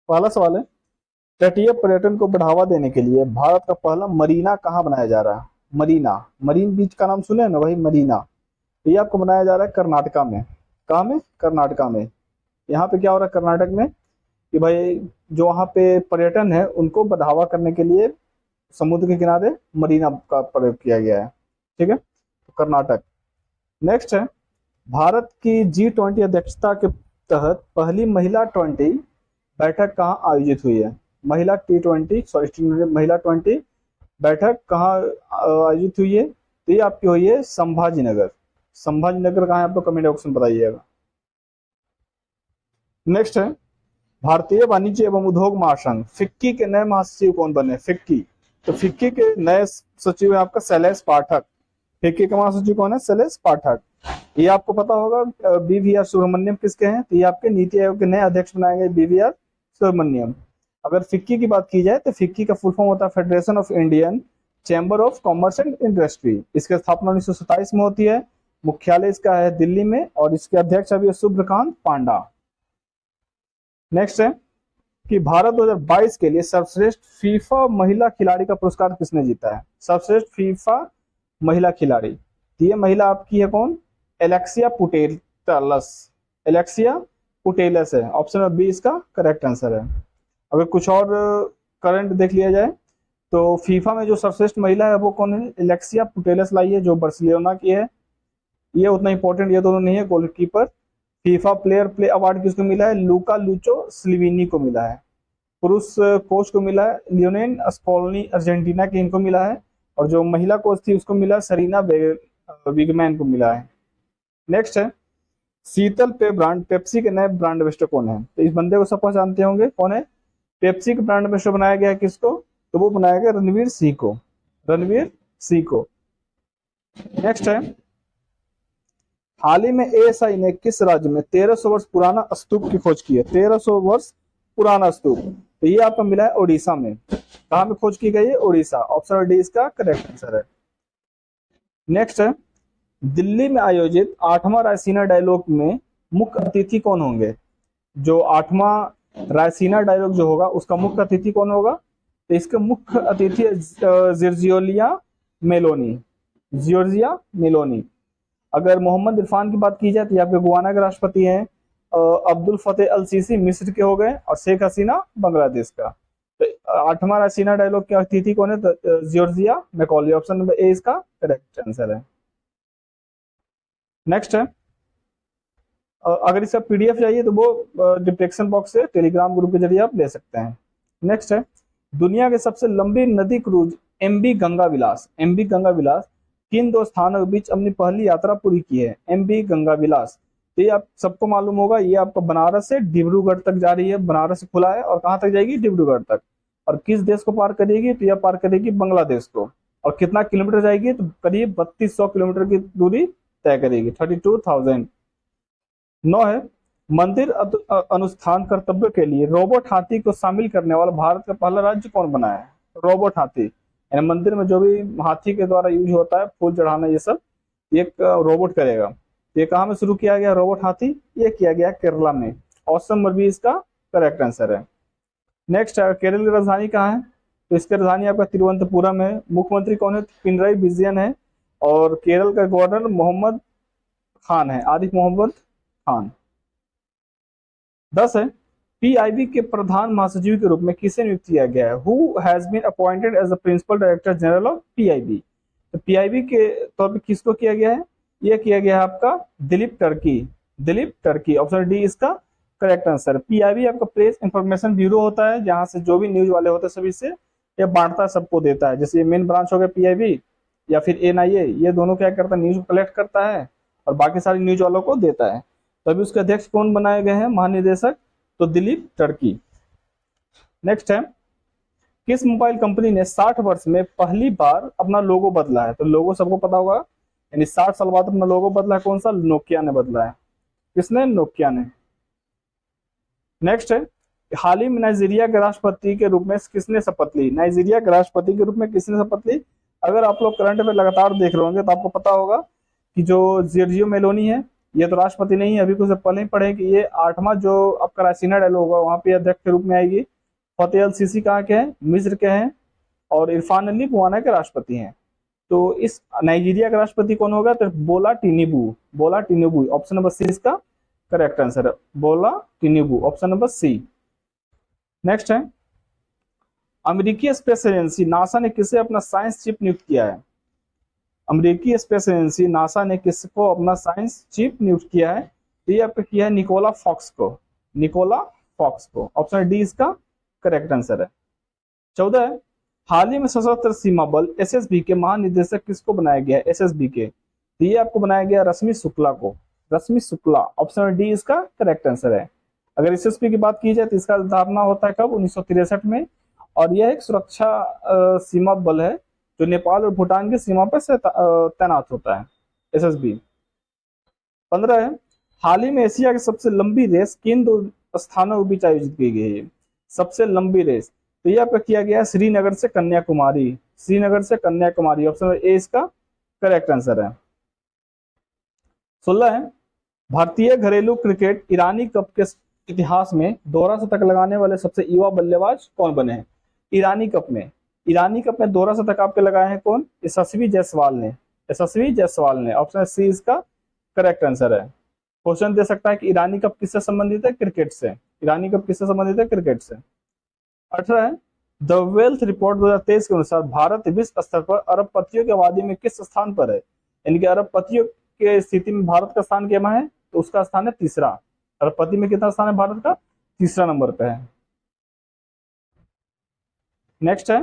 पहला सवाल है, तटीय पर्यटन को बढ़ावा देने के लिए भारत का पहला मरीना कहाँ बनाया जा रहा है? मरीना, मरीन बीच का नाम सुने हैं ना, वही मरीना। ये आपको बनाया जा रहा है कर्नाटका में। कहाँ में? कर्नाटका में। यहाँ पे क्या हो रहा है कर्नाटक में कि भाई जो वहाँ पे पर्यटन है उनको बढ़ावा करने के लिए समुद्र के किनारे मरीना का प्रयोग किया गया है। ठीक है, तो कर्नाटक। नेक्स्ट है, भारत की G20 अध्यक्षता के तहत पहली महिला 20 बैठक कहाँ आयोजित हुई है? महिला T20 सॉरी महिला 20 बैठक कहाँ आयोजित हुई है? तो ये आपकी हुई है संभाजी नगर। संभाजी नगर कहाँ है? आपको कमेंट बॉक्स में बताइएगा। नेक्स्ट है, भारतीय वाणिज्य एवं उद्योग महासंघ फिक्की के नए महासचिव कौन बने? फिक्की, तो फिक्की के नए सचिव है आपका शैलेश पाठक। फिक्की का महासचिव कौन है? शैलेश पाठक। ये आपको पता होगा BVR सुब्रमण्यम किसके हैं? तो ये आपके नीति आयोग के नए अध्यक्ष बनाए गए BVR सुब्रमण्यम। अगर फिक्की की बात की जाए तो फिक्की का फुल फॉर्म होता है federation of Indian chamber of commerce and industry. इसकी स्थापना 1927 में होती है। मुख्यालय इसका है दिल्ली में और इसके अध्यक्ष अभी शुभ्रकांत पांडा। नेक्स्ट है कि भारत 2022 के लिए सर्वश्रेष्ठ फीफा महिला खिलाड़ी का पुरस्कार किसने जीता है? सर्वश्रेष्ठ फीफा महिला खिलाड़ी, ये महिला आपकी है कौन? Alexia Putellas. एलेक्सिया पुटेलस है। ऑप्शन नंबर बी इसका करेक्ट आंसर है। अगर कुछ और करंट देख लिया जाए तो फीफा में जो सर्वश्रेष्ठ महिला है वो कौन है? एलेक्सिया पुटेलस लाई है, जो बार्सिलोना की है। ये उतना इंपॉर्टेंट ये दोनों नहीं है। Goalkeeper FIFA player play award किसको मिला है? लूका लूचो स्लिविनी को मिला है। पुरुष कोच को मिला है लियोनेल स्कॉलनी अर्जेंटीना के, इनको मिला है। और जो महिला कोच थी उसको मिला सरीना विगमैन को मिला है। नेक्स्ट है, शीतल पेय ब्रांड पेप्सी के नए ब्रांड एम्बेसडर कौन है? तो इस बंदे को सब पहचानते होंगे, कौन है? पेप्सी के ब्रांड एम्बेसडर बनाया गया है किसको? तो वो बनाया गया रणवीर सिंह को। रणवीर सिंह को। नेक्स्ट है, हाल ही में ASI ने किस राज्य में 1300 वर्ष पुराना स्तूप की खोज की है? 1300 वर्ष पुराना स्तूप, तो ये आपको मिला है ओडिशा में। कहां में खोज की गई है? ओडिशा। ऑप्शन डी इसका करेक्ट आंसर है। नेक्स्ट है, दिल्ली में आयोजित 8वां रायसीना डायलॉग में मुख्य अतिथि कौन होंगे? जो 8वां रायसीना डायलॉग जो होगा उसका मुख्य अतिथि कौन होगा? तो इसके मुख्य अतिथि जॉर्जिया मेलोनी। Giorgia Meloni. अगर मोहम्मद इरफान की बात की जाए तो आपके गुआना के राष्ट्रपति हैं। अब्दुल फतेह अल सीसी मिस्र के हो गए और शेख हसीना बांग्लादेश का। तो 8वां रायसीना डायलॉग के अतिथि कौन है? तो जॉर्जिया मैकॉली। ऑप्शन नंबर ए इसका करेक्ट आंसर है। नेक्स्ट है, अगर इसका PDF चाहिए तो वो डिस्क्रिप्शन बॉक्स से टेलीग्राम ग्रुप के जरिए आप ले सकते हैं। नेक्स्ट है, दुनिया के सबसे लंबी नदी क्रूज MV गंगा विलास। MV गंगा विलास किन दो स्थानों के बीच अपनी पहली यात्रा पूरी की है? MV गंगा विलास, तो ये आप सबको मालूम होगा, ये आपका बनारस से डिब्रूगढ़ तक जा रही है। बनारस से खुला है और कहाँ तक जाएगी? डिब्रूगढ़ तक। और किस देश को पार करेगी? तो यह पार करेगी बांग्लादेश को। और कितना किलोमीटर जाएगी? तो करीब 3200 किलोमीटर की दूरी तय करेगी, 32,000। 9 है, मंदिर अनुष्ठान कर्तव्य के लिए रोबोट हाथी को शामिल करने वाला भारत का पहला राज्य कौन बना है? रोबोट हाथी, यानी मंदिर में जो भी हाथी के द्वारा यूज होता है, फूल चढ़ाना, ये सब एक रोबोट करेगा। ये कहाँ में शुरू किया गया रोबोट हाथी? ये किया गया केरला में। ऑप्शन नंबर बी इसका करेक्ट आंसर है। नेक्स्ट है, केरल की राजधानी कहाँ है? तो इसकी राजधानी आपका तिरुवनंतपुरम है। मुख्यमंत्री कौन है? पिनराई विजयन है। और केरल का गवर्नर मोहम्मद खान है, आरिफ मोहम्मद खान। 10 है, PIB के प्रधान महासचिव के रूप में किसे नियुक्त किया गया है? Who has been appointed as the principal director general of PIB। तो PIB के तौर पे किसको किया गया है? ये किया गया है आपका Dilip Turkey. Dilip Turkey. Option D इसका करेक्ट आंसर। PIB आपका प्रेस इंफॉर्मेशन ब्यूरो होता है, जहां से जो भी न्यूज वाले होते हैं सभी से ये बांटता है, सबको देता है। जैसे मेन ब्रांच हो गया PIB या फिर NIA, ये दोनों क्या करता है? न्यूज कलेक्ट करता है और बाकी सारी न्यूज वालों को देता है। तो अभी उसके अध्यक्ष कौन बनाए गए हैं? महानिदेशक, तो दिलीप टर्की। नेक्स्ट है, किस मोबाइल कंपनी ने 60 वर्ष में पहली बार अपना लोगो बदला है? तो लोगो सबको पता होगा, यानी 60 साल बाद अपना लोगो बदला है। कौन सा? नोकिया ने बदला है। किसने? नोकिया ने। नेक्स्ट है, हाल ही में नाइजीरिया के राष्ट्रपति के रूप में किसने शपथ ली? नाइजीरिया के राष्ट्रपति के रूप में किसने शपथ ली? अगर आप लोग करंट में लगातार देख रहे होंगे तो आपको पता होगा कि जो जॉर्जिया मेलोनी है, ये तो राष्ट्रपति नहीं है, अभी कुछ पहले ही पढ़े कि ये 8वां जो आपका रायसीना डायलॉग होगा वहाँ पे अध्यक्ष के रूप में आएगी। फतेह अल सीसी कहाँ के हैं, मिस्र के हैं, और इरफान अली गुआना के राष्ट्रपति हैं। तो इस नाइजीरिया का राष्ट्रपति कौन होगा, तो बोला टिनुबू, बोला टिनुबू, ऑप्शन नंबर सी इसका करेक्ट आंसर है, Bola Tinubu, option number C. Next है, अमेरिकी स्पेस एजेंसी नासा ने किसे अपना साइंस चीफ नियुक्त किया है। अमेरिकी स्पेस एजेंसी नासा ने किसको अपना साइंस चीफ नियुक्त किया है, तो ये आपका किया है निकोला फॉक्स को, निकोला फॉक्स को, ऑप्शन डी इसका करेक्ट आंसर है। 14 है, हाल ही में सशस्त्र सीमा बल एसएसबी के महानिदेशक किसको बनाया गया है, एसएसबी के, तो ये आपको बनाया गया रश्मि शुक्ला को, रश्मि शुक्ला, ऑप्शन डी इसका करेक्ट आंसर है। अगर एसएसबी की बात की जाए तो इसका स्थापना होता है कब, 1963 में, और यह एक सुरक्षा सीमा बल है जो नेपाल और भूटान की सीमा पर से तैनात होता है, एसएसबी। 15 है, हाल ही में एशिया की सबसे लंबी रेस किन 2 स्थानों के बीच आयोजित की गई है, सबसे लंबी रेस, तो यह आपका किया गया है श्रीनगर से कन्याकुमारी, श्रीनगर से कन्याकुमारी, ऑप्शन ए इसका करेक्ट आंसर है। 16 है, भारतीय घरेलू क्रिकेट ईरानी कप के इतिहास में दोहरा शतक लगाने वाले सबसे युवा बल्लेबाज कौन बने हैं। ईरानी कप में दोहरा शतक आपके लगाए हैं कौन, यशस्वी जायसवाल ने, यशस्वी जायसवाल ने, ऑप्शन सी इसका करेक्ट आंसर है। क्वेश्चन दे सकता है कि ईरानी कप किससे संबंधित है, क्रिकेट से, ईरानी कप किससे संबंधित है, क्रिकेट से। 18 है, द वेल्थ रिपोर्ट 2023 के अनुसार भारत विश्व स्तर पर अरबपतियों की आबादी में किस स्थान पर है, यानी कि अरबपतियों के स्थिति में भारत का स्थान क्या है, तो उसका स्थान है तीसरा। अरबपति में कितना स्थान है भारत का, तीसरा नंबर पे है। नेक्स्ट है,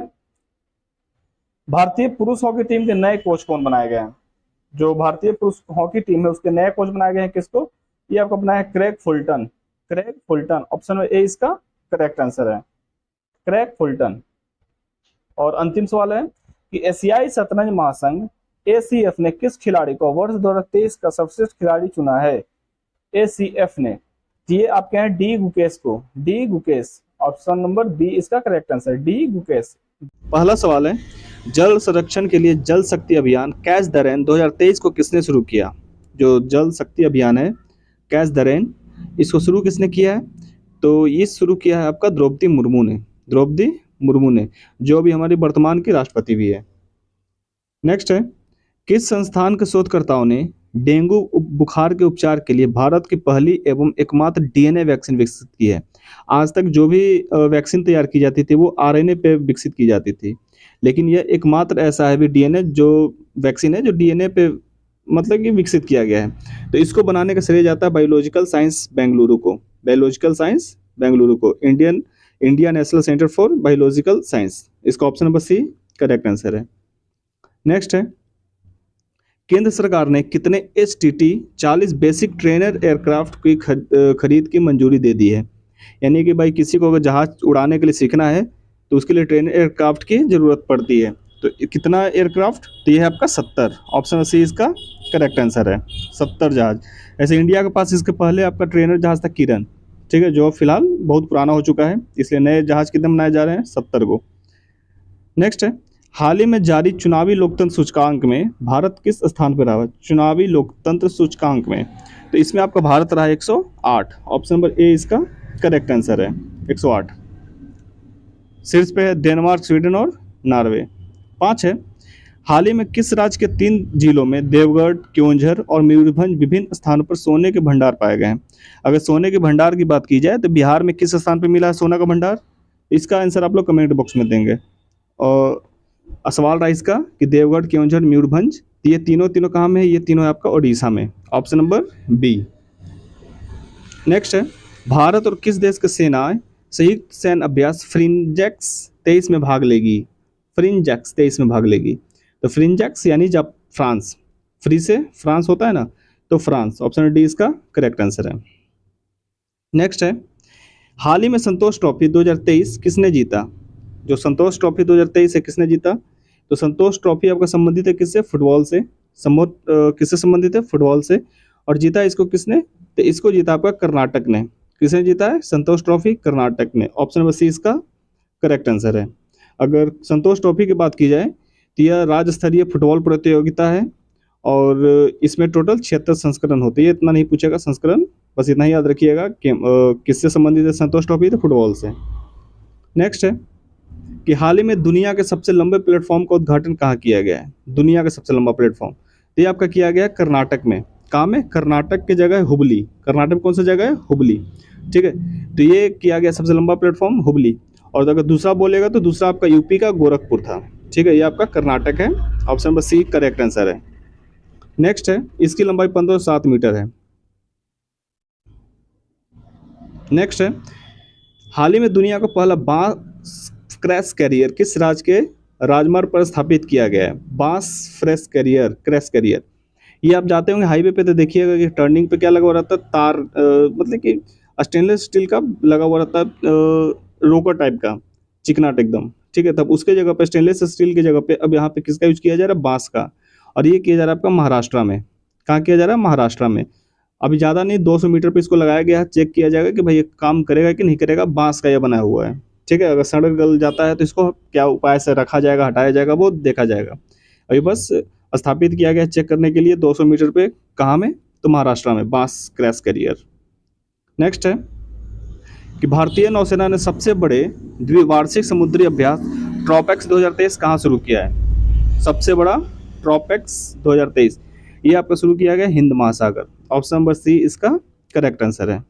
भारतीय पुरुष हॉकी टीम के नए कोच कौन बनाए गए हैं, जो भारतीय पुरुष हॉकी टीम है उसके नए कोच बनाए गए हैं किसको, ये आपको अपना है Craig Fulton, Craig Fulton, option A इसका करेक्ट आंसर है, क्रेग फुलटन। और अंतिम सवाल है कि एशियाई शतरंज महासंघ एसीएफ ने किस खिलाड़ी को वर्ष 2023 का सर्वश्रेष्ठ खिलाड़ी चुना है, एसीएफ ने, ये आपके हैं डी गुकेश को, D Gukesh, option number B इसका करेक्ट आंसर, डी गुकेश। पहला सवाल है, जल संरक्षण के लिए जल शक्ति अभियान कैच द रेन 2023 को किसने शुरू किया। जो जल शक्ति अभियान है कैच द रेन, इसको शुरू किसने किया है, तो ये शुरू किया है आपका द्रौपदी मुर्मू ने, द्रौपदी मुर्मू ने, जो अभी हमारी वर्तमान की राष्ट्रपति भी है। नेक्स्ट है, किस संस्थान के शोधकर्ताओं ने डेंगू बुखार के उपचार के लिए भारत की पहली एवं एकमात्र डीएनए वैक्सीन विकसित की है। आज तक जो भी वैक्सीन तैयार की जाती थी वो आरएनए पे विकसित की जाती थी, लेकिन यह एकमात्र ऐसा है भी डीएनए जो वैक्सीन है जो डीएनए पे मतलब कि विकसित किया गया है। तो इसको बनाने का श्रेय जाता है बायोलॉजिकल साइंस बेंगलुरु को, बायोलॉजिकल साइंस बेंगलुरु को, India national centre for biological science, इसका option number C correct answer है। नेक्स्ट है, केंद्र सरकार ने कितने HTT 40 बेसिक ट्रेनर एयरक्राफ्ट की खरीद की मंजूरी दे दी है, यानी कि भाई किसी को अगर जहाज उड़ाने के लिए सीखना है तो उसके लिए ट्रेनर एयरक्राफ्ट की जरूरत पड़ती है, तो कितना एयरक्राफ्ट, तो ये है आपका 70, ऑप्शन सी इसका करेक्ट आंसर है, 70 जहाज। ऐसे इंडिया के पास इसके पहले आपका ट्रेनर जहाज था किरण, ठीक है, जो फिलहाल बहुत पुराना हो चुका है, इसलिए नए जहाज कितने बनाए जा रहे हैं, 70 को। नेक्स्ट है, हाल ही में जारी चुनावी लोकतंत्र सूचकांक में भारत किस स्थान पर रहा, चुनावी लोकतंत्र सूचकांक में, तो इसमें आपका भारत रहा 108, ऑप्शन नंबर ए इसका करेक्ट आंसर है, 108। शीर्ष पे है डेनमार्क, स्वीडन और नॉर्वे। 5 है, हाल ही में किस राज्य के 3 जिलों में देवगढ़, क्योंझर और मयूरभंज विभिन्न स्थानों पर सोने के भंडार पाए गए हैं। अगर सोने के भंडार की बात की जाए तो बिहार में किस स्थान पर मिला है सोना का भंडार, इसका आंसर आप लोग कमेंट बॉक्स में देंगे। और सवाल रहा इसका कि देवगढ़, क्योंझर, मयूरभंज, ये तीनों कहाँ में है, ये तीनों है आपका ओडिशा में, ऑप्शन नंबर बी। नेक्स्ट है, भारत और किस देश की सेनाएं संयुक्त सैन्य अभ्यास फ्रिंजेक्स 23 में भाग लेगी, फ्रिंजेक्स 23 में भाग लेगी, तो फ्रिंजेक्स यानी जब फ्रांस, फ्री से फ्रांस होता है ना, तो फ्रांस, ऑप्शन डी इसका करेक्ट आंसर है। नेक्स्ट है, हाल ही में संतोष ट्रॉफी 2023 किसने जीता, जो संतोष ट्रॉफी 2023 है किसने जीता, तो संतोष ट्रॉफी आपका संबंधित है किससे, फुटबॉल से, किससे संबंधित है, फुटबॉल से, और जीता इसको किसने, तो इसको जीता आपका कर्नाटक ने, किसने जीता है संतोष ट्रॉफी, कर्नाटक ने, ऑप्शन नंबर सी इसका करेक्ट आंसर है। अगर संतोष ट्रॉफी की बात की जाए तो यह राज्य स्तरीय फुटबॉल प्रतियोगिता है और इसमें टोटल 76 संस्करण होते हैं। इतना नहीं पूछेगा संस्करण, बस इतना ही याद रखिएगा कि किससे संबंधित है संतोष ट्रॉफी, तो फुटबॉल से। नेक्स्ट है कि हाल ही में दुनिया के सबसे लंबे प्लेटफॉर्म का उद्घाटन कहाँ किया गया है? दुनिया का सबसे लंबा प्लेटफॉर्म तो ये आपका किया गया है कर्नाटक में। कहाँ में? कर्नाटक की जगह है हुबली। कर्नाटक में कौन सा जगह है? हुबली। ठीक है, तो ये किया गया सबसे लंबा प्लेटफॉर्म हुबली। और अगर दूसरा बोलेगा तो दूसरा आपका यूपी का गोरखपुर था। ठीक है, ये आपका कर्नाटक है। Option number C correct answer है। नेक्स्ट है, इसकी लंबाई 1507 मीटर है। नेक्स्ट है, हाल ही में दुनिया का पहला बांस क्रैश कैरियर किस राज्य के राजमार्ग पर स्थापित किया गया है? बांस फ्रेश कैरियर, क्रैश कैरियर। ये आप जाते होंगे हाईवे पे तो देखिएगा कि टर्निंग पे क्या लगा हुआ रहता है, तार मतलब कि स्टेनलेस स्टील का लगा हुआ रहता है, रोकर टाइप का, चिकनाट एकदम। ठीक है, तब उसके जगह पे स्टेनलेस स्टील की जगह पे अब यहाँ पे किसका यूज किया जा रहा है? बांस का। और ये किया जा रहा है आपका महाराष्ट्र में। कहाँ किया जा रहा है? महाराष्ट्र में। अभी ज़्यादा नहीं, 200 मीटर पे इसको लगाया गया है, चेक किया जाएगा कि भाई ये काम करेगा कि नहीं करेगा। बांस का ये बना हुआ है। ठीक है, अगर सड़क गल जाता है तो इसको क्या उपाय से रखा जाएगा, हटाया जाएगा, वो देखा जाएगा। अभी बस स्थापित किया गया चेक करने के लिए 200 मीटर पे। कहाँ में? तो महाराष्ट्र में, बांस क्रैश कैरियर। नेक्स्ट है कि भारतीय नौसेना ने सबसे बड़े द्विवार्षिक समुद्री अभ्यास ट्रॉपेक्स 2023 कहाँ शुरू किया है? सबसे बड़ा ट्रॉपेक्स 2023 ये आपका शुरू किया गया हिंद महासागर। ऑप्शन नंबर सी इसका करेक्ट आंसर है।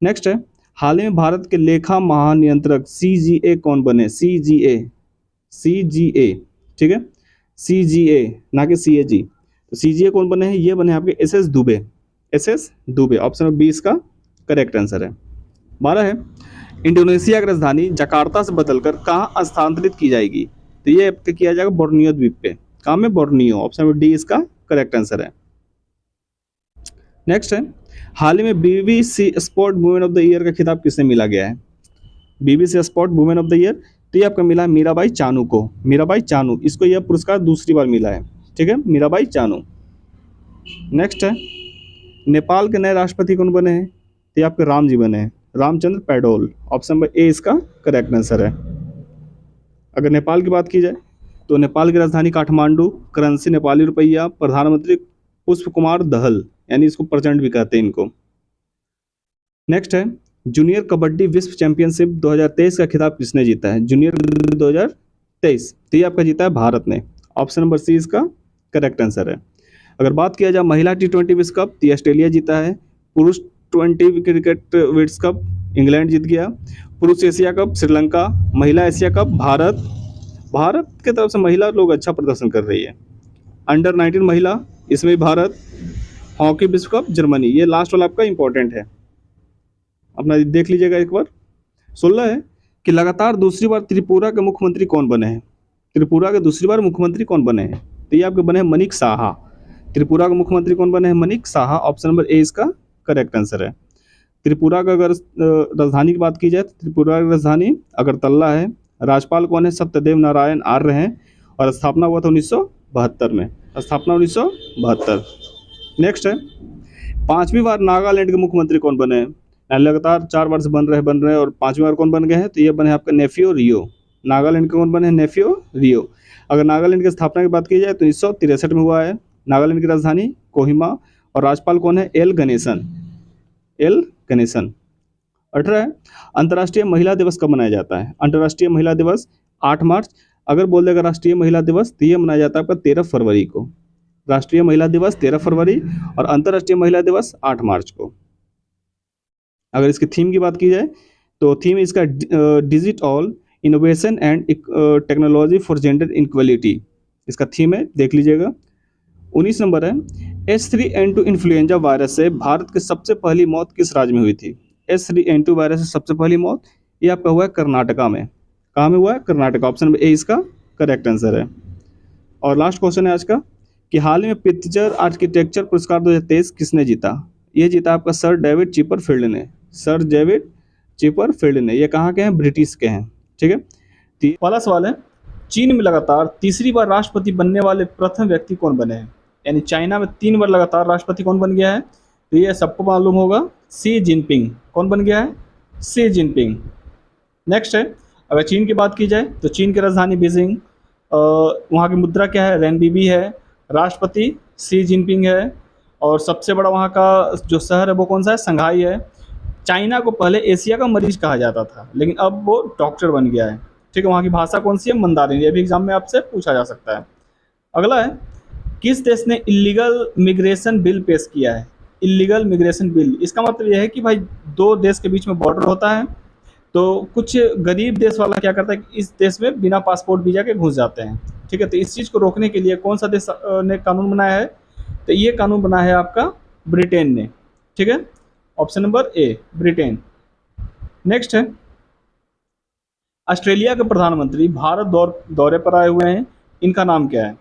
नेक्स्ट है, हाल ही में भारत के लेखा महानियंत्रक सीजीए कौन बने? CGA, CGA. ठीक है, सीजीए ना कि सीएजी। तो सीजीए कौन बने हैं? ये बने आपके SS Dubey. SS Dubey, option number B इसका करेक्ट आंसर है। 12 है, इंडोनेशिया की राजधानी जकार्ता से बदलकर कहाँ स्थानांतरित की जाएगी? तो ये आपका किया जाएगा बोर्नियो द्वीप पे। कहाँ में? बोर्नियो। ऑप्शन नंबर डी इसका करेक्ट आंसर है। नेक्स्ट है, हाल ही में BBC sport women of the year का खिताब किसने मिला गया है? BBC sport women of the year तो ये आपका मिला है मीराबाई चानू को। मीराबाई चानू, इसको यह पुरस्कार दूसरी बार मिला है। ठीक है, मीराबाई चानू। नेक्स्ट है, नेपाल के नए राष्ट्रपति कौन बने हैं? तो ये आपके राम जी बने हैं, रामचंद्र पैडोल। ऑप्शन नंबर ए इसका करेक्ट आंसर है। अगर नेपाल की बात की जाए तो नेपाल की राजधानी काठमांडू, करेंसी नेपाली रुपया, प्रधानमंत्री पुष्प कुमार दहल, यानी इसको प्रचंड भी कहते हैं इनको। नेक्स्ट है, जूनियर कबड्डी विश्व चैंपियनशिप 2023 का खिताब किसने जीता है? जूनियर 2023 तो ये आपका जीता है भारत ने। ऑप्शन नंबर सी इसका करेक्ट आंसर है। अगर बात किया जाए महिला T20 विश्व कप तो ऑस्ट्रेलिया जीता है। पुरुष 20 क्रिकेट विश्व कप इंग्लैंड जीत गया। पुरुष एशिया कप श्रीलंका। महिला एशिया कप भारत। भारत की तरफ से महिला लोग अच्छा प्रदर्शन कर रही है। अंडर 19 महिला, इसमें भी भारत। हॉकी विश्व कप जर्मनी। ये लास्ट वाला आपका इंपॉर्टेंट है, अपना देख लीजिएगा एक बार। 16 है कि लगातार दूसरी बार त्रिपुरा के मुख्यमंत्री कौन बने हैं? त्रिपुरा के दूसरी बार मुख्यमंत्री कौन बने हैं? तो ये आपके बने हैं मनिक साहा। त्रिपुरा के मुख्यमंत्री कौन बने हैं? मनिक साहा। ऑप्शन नंबर ए इसका करेक्ट आंसर है। त्रिपुरा का अगर राजधानी की बात की जाए तो त्रिपुरा की राजधानी अगरतला है। राज्यपाल कौन है? सत्यदेव नारायण आर्य हैं और स्थापना हुआ था 1972 में। स्थापना 1972। नेक्स्ट है, 5वीं बार नागालैंड के मुख्यमंत्री कौन बने हैं? लगातार 4 बार से बन रहे और 5वीं बार कौन बन गए हैं? तो ये बने आपका नेफियो रियो। नागालैंड के कौन बने हैं? नेफियो रियो। अगर नागालैंड की स्थापना की बात की जाए तो 1963 में हुआ है। नागालैंड की राजधानी कोहिमा और राज्यपाल कौन है? एल गणेशन। एल गणेशन। 18 है, अंतर्राष्ट्रीय महिला दिवस कब मनाया जाता है? अंतर्राष्ट्रीय महिला दिवस 8 मार्च। अगर बोल देगा राष्ट्रीय महिला दिवस तो ये मनाया जाता है आपका 13 फरवरी को। राष्ट्रीय महिला दिवस 13 फरवरी और अंतर्राष्ट्रीय महिला दिवस 8 मार्च को। अगर इसकी थीम की बात की जाए तो थीम इसका digital innovation and technology for gender equality इसका थीम है, देख लीजिएगा। 19 नंबर है, H3N2 इन्फ्लुएंजा वायरस से भारत की सबसे पहली मौत किस राज्य में हुई थी? H3N2 वायरस से सबसे पहली मौत ये आपका हुआ है कर्नाटका में। कहाँ में हुआ है? कर्नाटका। ऑप्शन नंबर ए इसका करेक्ट आंसर है। और लास्ट क्वेश्चन है आज का कि हाल ही में पिक्चर आर्किटेक्चर पुरस्कार 2023 किसने जीता? ये जीता आपका सर डेविड चिपरफील्ड ने। सर डेविड चिपरफील्ड ने। ये कहाँ के हैं? ब्रिटिश के हैं। ठीक है, पहला सवाल है, चीन में लगातार तीसरी बार राष्ट्रपति बनने वाले प्रथम व्यक्ति कौन बने हैं? यानी चाइना में 3 बार लगातार राष्ट्रपति कौन बन गया है? तो ये सबको मालूम होगा, शी जिनपिंग। कौन बन गया है? Xi Jinping. नेक्स्ट है, अगर चीन की बात की जाए तो चीन की राजधानी बीजिंग, वहाँ की मुद्रा क्या है? रेनबीबी है। राष्ट्रपति शी जिनपिंग है, और सबसे बड़ा वहाँ का जो शहर है वो कौन सा है, संघाई है। चाइना को पहले एशिया का मरीज कहा जाता था, लेकिन अब वो डॉक्टर बन गया है। ठीक है, वहाँ की भाषा कौन सी है, मंदारिन। ये भी एग्जाम में आपसे पूछा जा सकता है। अगला है, किस देश ने इलीगल मिग्रेशन बिल पेश किया है। इलीगल मिग्रेशन बिल, इसका मतलब यह है कि भाई दो देश के बीच में बॉर्डर होता है, तो कुछ गरीब देश वाला क्या करता है कि इस देश में बिना पासपोर्ट वीजा के घुस जाते हैं। ठीक है, तो इस चीज़ को रोकने के लिए कौन सा देश ने कानून बनाया है, तो ये कानून बना है आपका ब्रिटेन ने। ठीक है, option number A Britain. Next है, ऑस्ट्रेलिया के प्रधानमंत्री भारत दौरे पर आए हुए हैं, इनका नाम क्या है।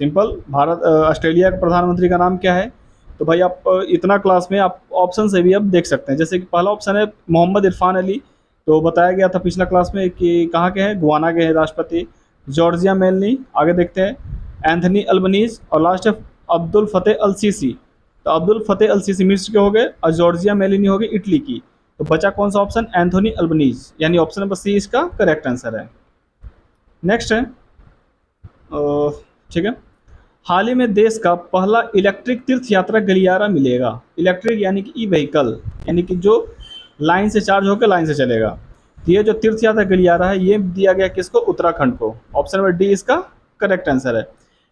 सिंपल, भारत ऑस्ट्रेलिया के प्रधानमंत्री का नाम क्या है। तो भाई आप इतना क्लास में आप ऑप्शन से भी अब देख सकते हैं। जैसे कि पहला ऑप्शन है मोहम्मद इरफान अली, तो बताया गया था पिछला क्लास में कि कहाँ के हैं, गुआना के हैं राष्ट्रपति। जॉर्जिया मेलनी, आगे देखते हैं, एंथनी अल्बनीज, और लास्ट है अब्दुल फतेह अल सीसी। तो अब्दुल फतेह अल सीसी मिस्र के हो गए, और जॉर्जिया मेलनी हो गई इटली की। तो बचा कौन सा ऑप्शन, एंथोनी अल्बनीज, यानी ऑप्शन नंबर सी इसका करेक्ट आंसर है। नेक्स्ट है, ठीक है, हाल ही में देश का पहला इलेक्ट्रिक तीर्थ यात्रा गलियारा मिलेगा। इलेक्ट्रिक यानी कि ई व्हीकल, यानी कि जो लाइन से चार्ज होकर लाइन से चलेगा। तो ये जो तीर्थ यात्रा गलियारा है ये दिया गया किसको, उत्तराखंड को। ऑप्शन नंबर डी इसका करेक्ट आंसर है।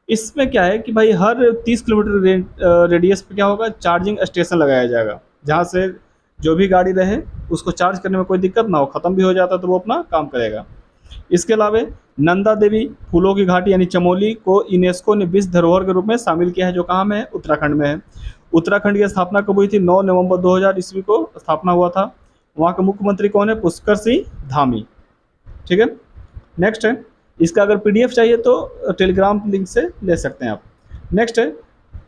इसमें क्या है कि भाई हर 30 किलोमीटर रेडियस पे क्या होगा, चार्जिंग स्टेशन लगाया जाएगा, जहाँ से जो भी गाड़ी रहे उसको चार्ज करने में कोई दिक्कत ना हो, ख़त्म भी हो जाता तो वो अपना काम करेगा। इसके अलावा नंदा देवी फूलों की घाटी यानी चमोली को यूनेस्को ने विश्व धरोहर के रूप में शामिल किया है, जो कहाँ में है, उत्तराखंड में है। उत्तराखंड की स्थापना कब हुई थी, 9 नवंबर 2000 ईस्वी को स्थापना हुआ था। वहाँ के मुख्यमंत्री कौन है, पुष्कर सिंह धामी। ठीक है, नेक्स्ट है, इसका अगर पीडीएफ चाहिए तो टेलीग्राम लिंक से ले सकते हैं आप। नेक्स्ट है,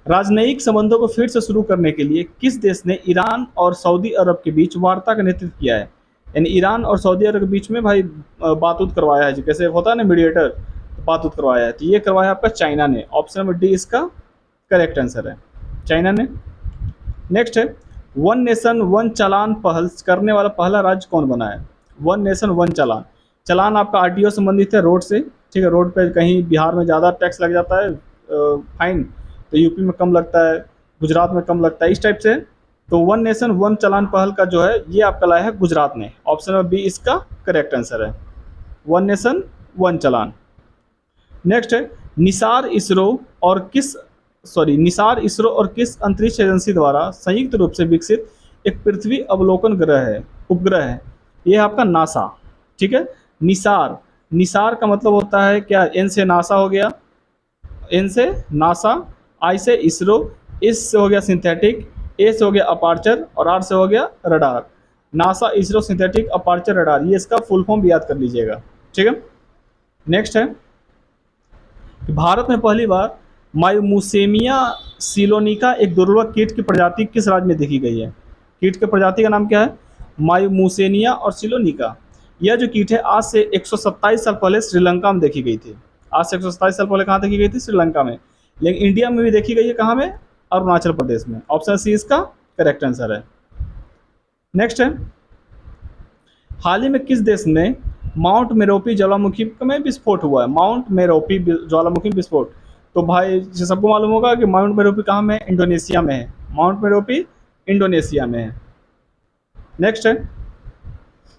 राजनयिक संबंधों को फिर से शुरू करने के लिए किस देश ने ईरान और सऊदी अरब के बीच वार्ता का नेतृत्व किया है। यानी ईरान और सऊदी अरब के बीच में भाई बात उत करवाया है, जैसे होता है ना मीडिएटर, बात उत करवाया है, तो ये करवाया आपका चाइना ने। ऑप्शन नंबर डी इसका करेक्ट आंसर है, चाइना ने। नेक्स्ट है, वन नेशन वन चालान पहल करने वाला पहला राज्य कौन बना है। वन नेशन वन चालान, चालान आपका आरटीओ संबंधित है, रोड से। ठीक है, रोड पे कहीं बिहार में ज़्यादा टैक्स लग जाता है फाइन, तो यूपी में कम लगता है, गुजरात में कम लगता है, इस टाइप से। तो वन नेशन वन चालान पहल का जो है ये आपका लाया है गुजरात ने। ऑप्शन नंबर बी इसका करेक्ट आंसर है, वन नेशन वन चालान। नेक्स्ट है, निसार इसरो और किस अंतरिक्ष एजेंसी द्वारा संयुक्त रूप से विकसित एक पृथ्वी अवलोकन ग्रह है, उपग्रह है। ये है आपका नासा। ठीक है, निसार का मतलब होता है क्या, एन से नासा हो गया, एन से नासा, आई से इसरो, इस से हो गया सिंथेटिक, ए से हो गया अपार्चर, और आर से हो गया radar. NASA ISRO synthetic aperture radar, ये इसका फुल फॉर्म भी याद कर लीजिएगा। ठीक है, नेक्स्ट है, भारत में पहली बार मायूमुसेमिया सिलोनिका एक दुर्लभ कीट की प्रजाति किस राज्य में देखी गई है। कीट की प्रजाति का नाम क्या है, मायूमुसेनिया और सिलोनिका। यह जो कीट है आज से 127 साल पहले श्रीलंका में देखी गई थी। आज से 127 साल पहले कहाँ देखी गई थी, श्रीलंका में। लेकिन इंडिया में भी देखी गई है, कहाँ में, अरुणाचल प्रदेश में। ऑप्शन सी इसका करेक्ट आंसर है। नेक्स्ट है, हाल ही में किस देश में माउंट मेरोपी ज्वालामुखी में विस्फोट हुआ है। माउंट मेरोपी ज्वालामुखी विस्फोट, तो भाई सबको मालूम होगा कि माउंट मेरोपी कहाँ में, इंडोनेशिया में है। माउंट मेरोपी इंडोनेशिया में है। नेक्स्ट है,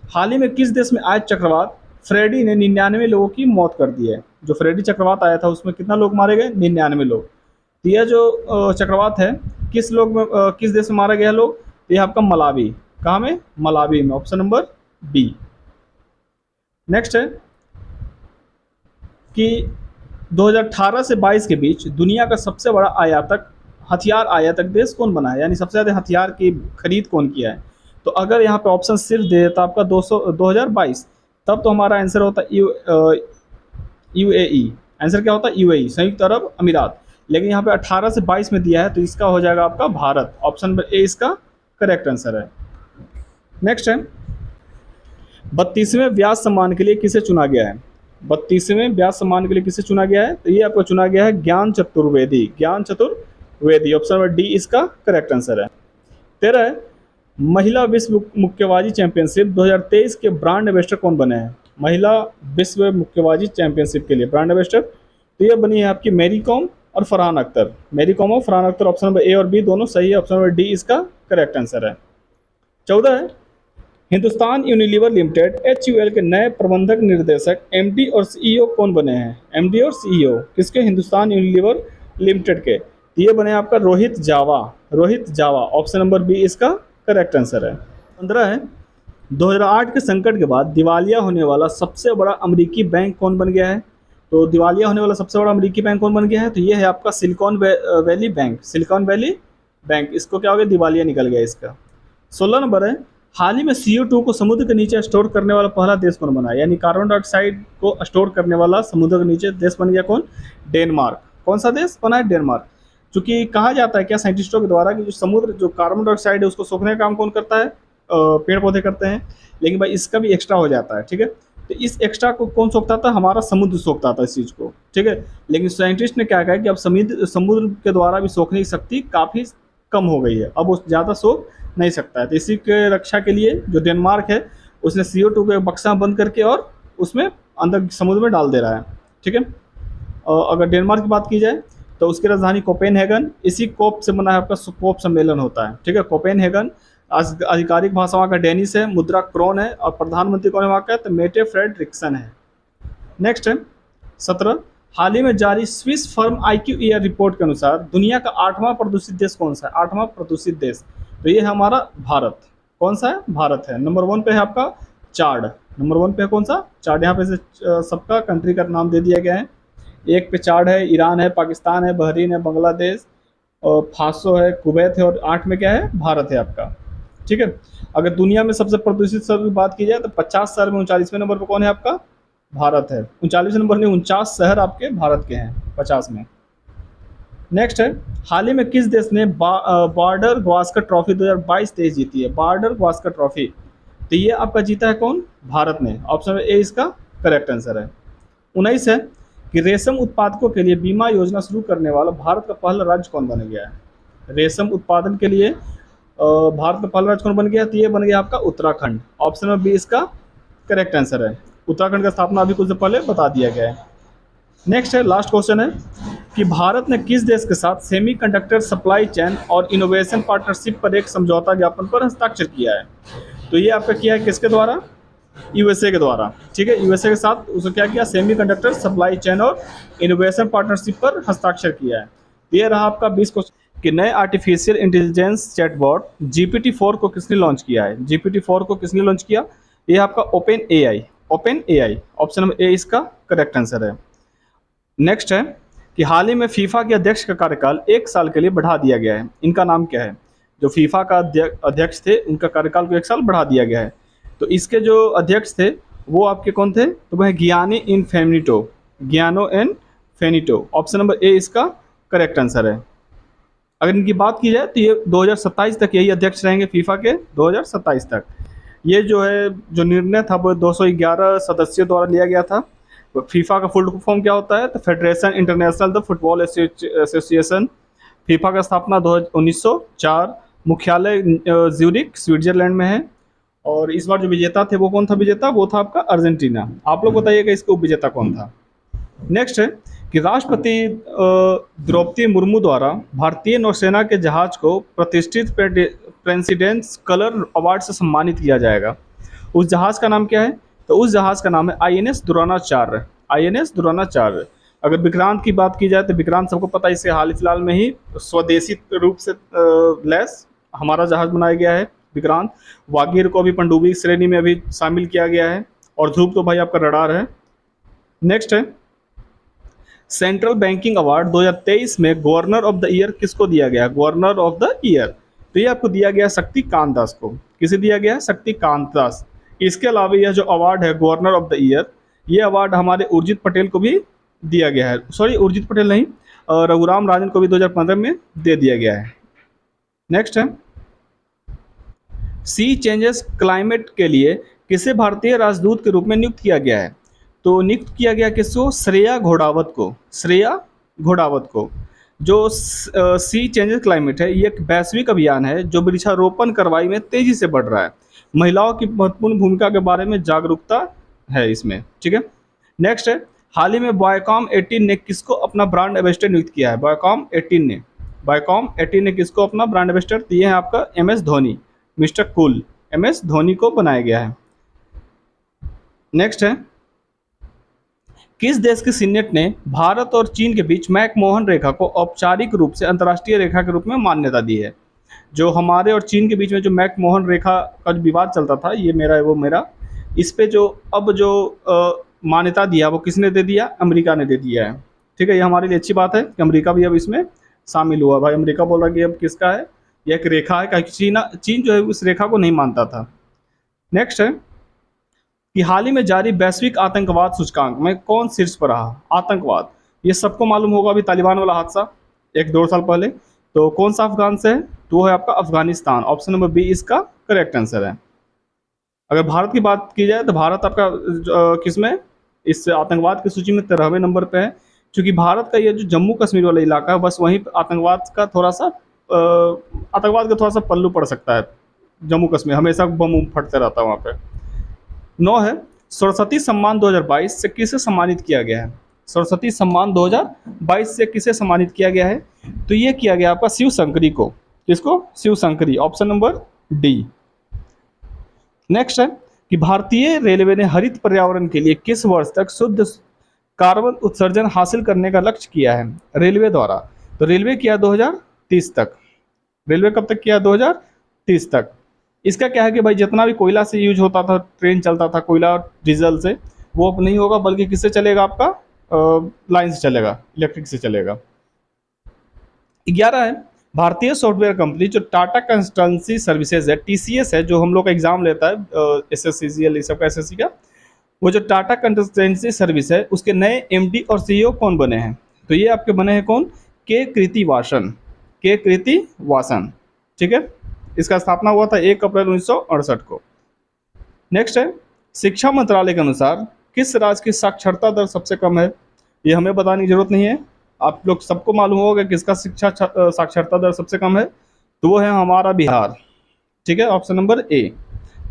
हाल ही में किस देश में आए चक्रवात फ्रेडी ने 99 लोगों की मौत कर दी है। जो फ्रेडी चक्रवात आया था उसमें कितना लोग मारे गए, 99 लोग। तो यह जो चक्रवात है किस देश में मारा गया लोग, यह आपका मलावी। कहाँ में, मलावी में। Option number B. नेक्स्ट है कि 2018 से 22 के बीच दुनिया का सबसे बड़ा हथियार आयातक देश कौन बना है, यानी सबसे ज़्यादा हथियार की खरीद कौन किया है। तो अगर यहाँ पे ऑप्शन सिर्फ दे देता आपका 2022, तब तो हमारा आंसर होता यूएई। आंसर क्या होता है, यूएई, संयुक्त अरब अमीरात। लेकिन यहाँ पे 18 से 22 में दिया है, तो इसका हो जाएगा आपका भारत। ऑप्शन नंबर ए इसका करेक्ट आंसर है। नेक्स्ट है, 32वें व्यास सम्मान के लिए किसे चुना गया है। 32वें व्यास सम्मान के लिए किसे चुना गया है, तो ये आपको चुना गया है ज्ञान चतुर्वेदी। ज्ञान चतुर्वेदी, ऑप्शन नंबर डी इसका करेक्ट आंसर है। 13, महिला विश्व मुक्केबाजी चैंपियनशिप 2023 के ब्रांड एम्बेसडर कौन बने हैं। महिला विश्व मुक्केबाजी चैंपियनशिप के लिए ब्रांड एम्बेसडर, तो ये बनी है आपकी मैरी कॉम और फरहान अख्तर। मेरी कॉम और Farhan Akhtar, option number A और बी दोनों सही है, ऑप्शन नंबर डी इसका करेक्ट आंसर है। 14 है, हिंदुस्तान यूनिलीवर लिमिटेड HUL के नए प्रबंधक निर्देशक MD और CEO कौन बने हैं? MD और CEO किसके? हिंदुस्तान यूनिलीवर लिमिटेड के। तो ये बने आपका रोहित जावा, रोहित जावा, ऑप्शन नंबर बी इसका करेक्ट आंसर है। 15 है, 2008 के संकट के बाद दिवालिया होने वाला सबसे बड़ा अमेरिकी बैंक कौन बन गया है? तो दिवालिया होने वाला सबसे बड़ा अमेरिकी बैंक कौन बन गया है? तो ये है आपका silicon valley bank, silicon valley bank. इसको क्या हो गया? दिवालिया निकल गया इसका। 16 नंबर है, हाल ही में CO2 को समुद्र के नीचे स्टोर करने वाला पहला देश कौन बना? यानी कार्बन डाइऑक्साइड को स्टोर करने वाला समुद्र के नीचे देश बन गया कौन? डेनमार्क। कौन सा देश बना है? डेनमार्क। चूंकि कहा जाता है क्या साइंटिस्टों के द्वारा कि जो समुद्र जो कार्बन डाइऑक्साइड है उसको सोखने का काम कौन करता है? पेड़ पौधे करते हैं, लेकिन भाई इसका भी एक्स्ट्रा हो जाता है, ठीक है। तो इस एक्स्ट्रा को कौन सोखता था? हमारा समुद्र सोखता था इस चीज़ को, ठीक है। लेकिन साइंटिस्ट ने क्या कहा कि अब समुद्र के द्वारा भी सोखने की शक्ति काफ़ी कम हो गई है, अब वो ज़्यादा सोख नहीं सकता है। तो इसी के रक्षा के लिए जो डेनमार्क है उसने CO2 के बक्सा बंद करके और उसमें अंदर समुद्र में डाल दे रहा है, ठीक है। अगर डेनमार्क की बात की जाए तो उसकी राजधानी कोपेनहेगन, इसी कोप से बना है आपका कोप सम्मेलन होता है, ठीक है। कोपेनहेगन, आधिकारिक भाषा वहाँ का डेनिश है, मुद्रा क्रोन है, और प्रधानमंत्री कौन है वहाँ का? तो मेटे फ्रेडरिक्सन है। नेक्स्ट है 17, हाल ही में जारी स्विस फर्म IQER रिपोर्ट के अनुसार दुनिया का 8वां प्रदूषित देश कौन सा है? 8वां प्रदूषित देश, तो ये है हमारा भारत। कौन सा है? भारत है। नंबर 1 पे है आपका चाड, नंबर 1 पे है कौन सा? चाड। यहाँ पे से सबका कंट्री का नाम दे दिया गया है। 1 पे चाड है, ईरान है, पाकिस्तान है, बहरीन है, बांग्लादेश और फासो है, कुवैत है, और 8 में क्या है? भारत है आपका, ठीक है। अगर दुनिया में सबसे प्रदूषित शहर की बात की जाए तो 50 शहर में 39वें नंबर पर कौन है आपका? भारत है। 39वें नंबर नहीं, 49 शहर आपके भारत के हैं 50 में। नेक्स्ट है, हाल ही में किस देश ने बॉर्डर गावस्कर ट्रॉफी 2022-23 जीती है? बॉर्डर गावस्कर ट्रॉफी, तो ये आपका जीता है कौन? भारत ने। ऑप्शन ए इसका करेक्ट आंसर है। 19 है कि रेशम उत्पादकों के लिए बीमा योजना शुरू करने वाला भारत का पहला राज्य कौन बन गया है? रेशम उत्पादन के लिए भारत का पहला राज्य कौन बन गया? तो ये बन गया आपका उत्तराखंड। ऑप्शन नंबर बी इसका करेक्ट आंसर है। उत्तराखंड का स्थापना अभी कुछ देर पहले बता दिया गया है। नेक्स्ट है, लास्ट क्वेश्चन है कि भारत ने किस देश के साथ सेमीकंडक्टर सप्लाई चेन और इनोवेशन पार्टनरशिप पर एक समझौता ज्ञापन पर हस्ताक्षर किया है? तो ये आपका किया है किसके द्वारा? USA के द्वारा, ठीक है। USA के साथ उसने क्या किया? सेमीकंडक्टर सप्लाई चेन और इनोवेशन पार्टनरशिप पर हस्ताक्षर किया है। ये रहा आपका 20 क्वेश्चन कि नए आर्टिफिशियल इंटेलिजेंस चैटबॉट GPT-4 को किसने लॉन्च किया है? GPT-4 को किसने लॉन्च किया? ये आपका OpenAI, ऑप्शन नंबर ए इसका करेक्ट आंसर है। नेक्स्ट है कि हाल ही में फीफा के अध्यक्ष का कार्यकाल 1 साल के लिए बढ़ा दिया गया है। इनका नाम क्या है? जो फीफा का अध्यक्ष थे उनका कार्यकाल को 1 साल बढ़ा दिया गया है। तो इसके जो अध्यक्ष थे वो आपके कौन थे? तो वह गियानी इनफेनिटो, ऑप्शन नंबर ए इसका करेक्ट आंसर है। अगर इनकी बात की जाए तो ये 2027 तक यही अध्यक्ष रहेंगे फीफा के, 2027 तक। ये जो है जो निर्णय था वो 211 सदस्यों द्वारा लिया गया था। फीफा का फुल फॉर्म क्या होता है? तो federation international the football association. FIFA का स्थापना 1904, मुख्यालय ज्यूरिख स्विट्जरलैंड में है। और इस बार जो विजेता थे वो कौन था? विजेता वो था आपका अर्जेंटीना। आप लोग बताइएगा इसका उपविजेता कौन था। नेक्स्ट है कि राष्ट्रपति द्रौपदी मुर्मू द्वारा भारतीय नौसेना के जहाज को प्रतिष्ठित प्रेसिडेंट्स कलर अवार्ड से सम्मानित किया जाएगा। उस जहाज का नाम क्या है? तो उस जहाज का नाम है INS द्रोणाचार्य, INS द्रोणाचार्य। अगर विक्रांत की बात की जाए तो विक्रांत सबको पता है, इसे हाल फिलहाल में ही स्वदेशी रूप से लैस हमारा जहाज बनाया गया है विक्रांत। वागीर को अभी पनडुब्बी श्रेणी में अभी शामिल किया गया है, और ध्रुव तो भाई आपका रडार है। नेक्स्ट है, सेंट्रल बैंकिंग अवार्ड 2023 में गवर्नर ऑफ द ईयर किसको दिया गया? गवर्नर ऑफ द ईयर, तो ये आपको दिया गया शक्तिकांत दास को। किसे दिया गया? शक्तिकांत दास। इसके अलावा यह जो अवार्ड है गवर्नर ऑफ द ईयर, ये अवार्ड हमारे उर्जित पटेल को भी दिया गया है। सॉरी, उर्जित पटेल नहीं, रघुराम राजन को भी 2015 में दे दिया गया है। नेक्स्ट है, सी चेंजेस क्लाइमेट के लिए किसे भारतीय राजदूत के रूप में नियुक्त किया गया है? तो नियुक्त किया गया किसको? श्रेया घोड़ावत को, श्रेया घोड़ावत को। जो सी चेंजेस क्लाइमेट है ये एक वैश्विक अभियान है जो वृक्षारोपण कार्रवाई में तेजी से बढ़ रहा है। महिलाओं की महत्वपूर्ण भूमिका के बारे में जागरूकता है इसमें, ठीक है। नेक्स्ट है, हाल ही में बायोकॉम 18 ने किसको अपना ब्रांड एम्बेसडर नियुक्त किया है? बायोकॉम 18 ने किसको अपना ब्रांड एम्बेसडर दिए हैं? आपका MS Dhoni, mister cool, MS Dhoni को बनाया गया है। नेक्स्ट है, किस देश की सीनेट ने भारत और चीन के बीच मैकमोहन रेखा को औपचारिक रूप से अंतर्राष्ट्रीय रेखा के रूप में मान्यता दी है? जो हमारे और चीन के बीच में जो मैकमोहन रेखा का जो विवाद चलता था, ये मेरा है वो मेरा, इस पे जो अब जो मान्यता दिया वो किसने दे दिया? अमेरिका ने दे दिया है। ठीक है, ये हमारे लिए अच्छी बात है कि अमेरिका भी अब इसमें शामिल हुआ। भाई अमेरिका बोल रहा है कि अब किसका है, यह एक रेखा है, क्योंकि चीन जो है उस रेखा को नहीं मानता था। नेक्स्ट है कि हाल ही में जारी वैश्विक आतंकवाद सूचकांक में कौन शीर्ष पर रहा? आतंकवाद, ये सबको मालूम होगा, अभी तालिबान वाला हादसा 1-2 साल पहले, तो कौन सा अफगान से है? तो वो है आपका अफगानिस्तान। ऑप्शन नंबर बी इसका करेक्ट आंसर है। अगर भारत की बात की जाए तो भारत आपका किसमें इस आतंकवाद की सूची में 13वें नंबर पे है, क्योंकि भारत का ये जो जम्मू कश्मीर वाला इलाका है, बस वहीं आतंकवाद का थोड़ा सा पल्लू पड़ सकता है। जम्मू कश्मीर हमेशा बम फटते रहता है वहाँ पे। 9 है, सरस्वती सम्मान 2022 से किसे सम्मानित किया गया है? सरस्वती सम्मान 2022 से किसे सम्मानित किया गया है? तो ये किया गया आपका शिव शंकरी को। किसको? Shiva Shankari, option number D. Next है कि भारतीय रेलवे ने हरित पर्यावरण के लिए किस वर्ष तक शुद्ध कार्बन उत्सर्जन हासिल करने का लक्ष्य किया है रेलवे द्वारा? तो रेलवे किया 2030 तक। रेलवे कब तक किया? 2030 तक। इसका क्या है कि भाई जितना भी कोयला से यूज होता था, ट्रेन चलता था कोयला डीजल से, वो अब नहीं होगा, बल्कि किससे चलेगा? आपका लाइन से चलेगा, इलेक्ट्रिक से चलेगा। 11 है, भारतीय सॉफ्टवेयर कंपनी जो टाटा कंसल्टेंसी सर्विसेज है, TCS है, जो हम लोग का एग्जाम लेता है SSCGL ये सब का, SSC का, वो जो टाटा कंसल्टेंसी सर्विस है उसके नए MD और CEO कौन बने हैं? तो ये आपके बने हैं कौन? के कृतिवासन। ठीक है, इसका स्थापना हुआ था 1 अप्रैल 1968 को। नेक्स्ट है, शिक्षा मंत्रालय के अनुसार किस राज्य की साक्षरता दर सबसे कम है? ये हमें बताने की जरूरत नहीं है, आप लोग सबको मालूम होगा किसका साक्षरता दर सबसे कम है, तो वो है हमारा बिहार। ठीक है, ऑप्शन नंबर ए।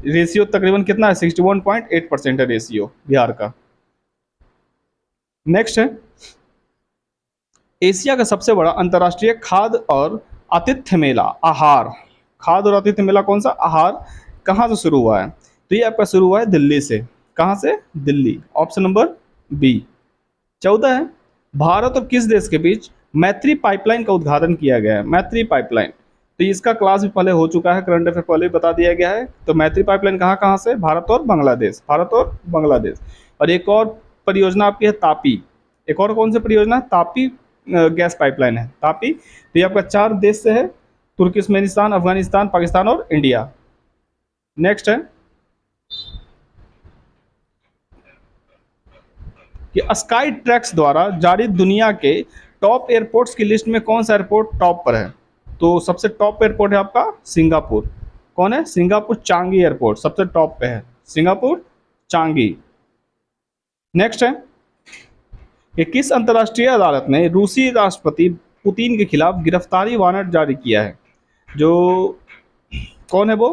रेशियो तकरीबन कितना है? 61.8% है रेशियो बिहार का। नेक्स्ट है, एशिया का सबसे बड़ा अंतर्राष्ट्रीय खाद्य और आतिथ्य मेला आहार, खाद्य और आतिथ्य मेला कौन सा? आहार, कहाँ से शुरू हुआ है? तो ये आपका शुरू हुआ है दिल्ली से। कहाँ से? Delhi, option number B. 14 है, भारत और किस देश के बीच मैत्री पाइपलाइन का उद्घाटन किया गया है? मैत्री पाइपलाइन, तो इसका क्लास भी पहले हो चुका है, करंट अफेयर पहले बता दिया गया है। तो मैत्री पाइपलाइन कहाँ कहाँ से? भारत और बांग्लादेश, भारत और बांग्लादेश। और एक और परियोजना आपकी है तापी। एक और कौन सी परियोजना? तापी गैस पाइपलाइन है, तापी। तो ये आपका 4 देश से है, तुर्कमेनिस्तान, अफगानिस्तान, पाकिस्तान और इंडिया। नेक्स्ट है कि स्काई ट्रैक्स द्वारा जारी दुनिया के टॉप एयरपोर्ट्स की लिस्ट में कौन सा एयरपोर्ट टॉप पर है? तो सबसे टॉप एयरपोर्ट है आपका सिंगापुर। कौन है? सिंगापुर चांगी एयरपोर्ट सबसे टॉप पे है, सिंगापुर चांगी। नेक्स्ट है कि किस अंतर्राष्ट्रीय अदालत ने रूसी राष्ट्रपति पुतिन के खिलाफ गिरफ्तारी वारंट जारी किया है? जो कौन है वो?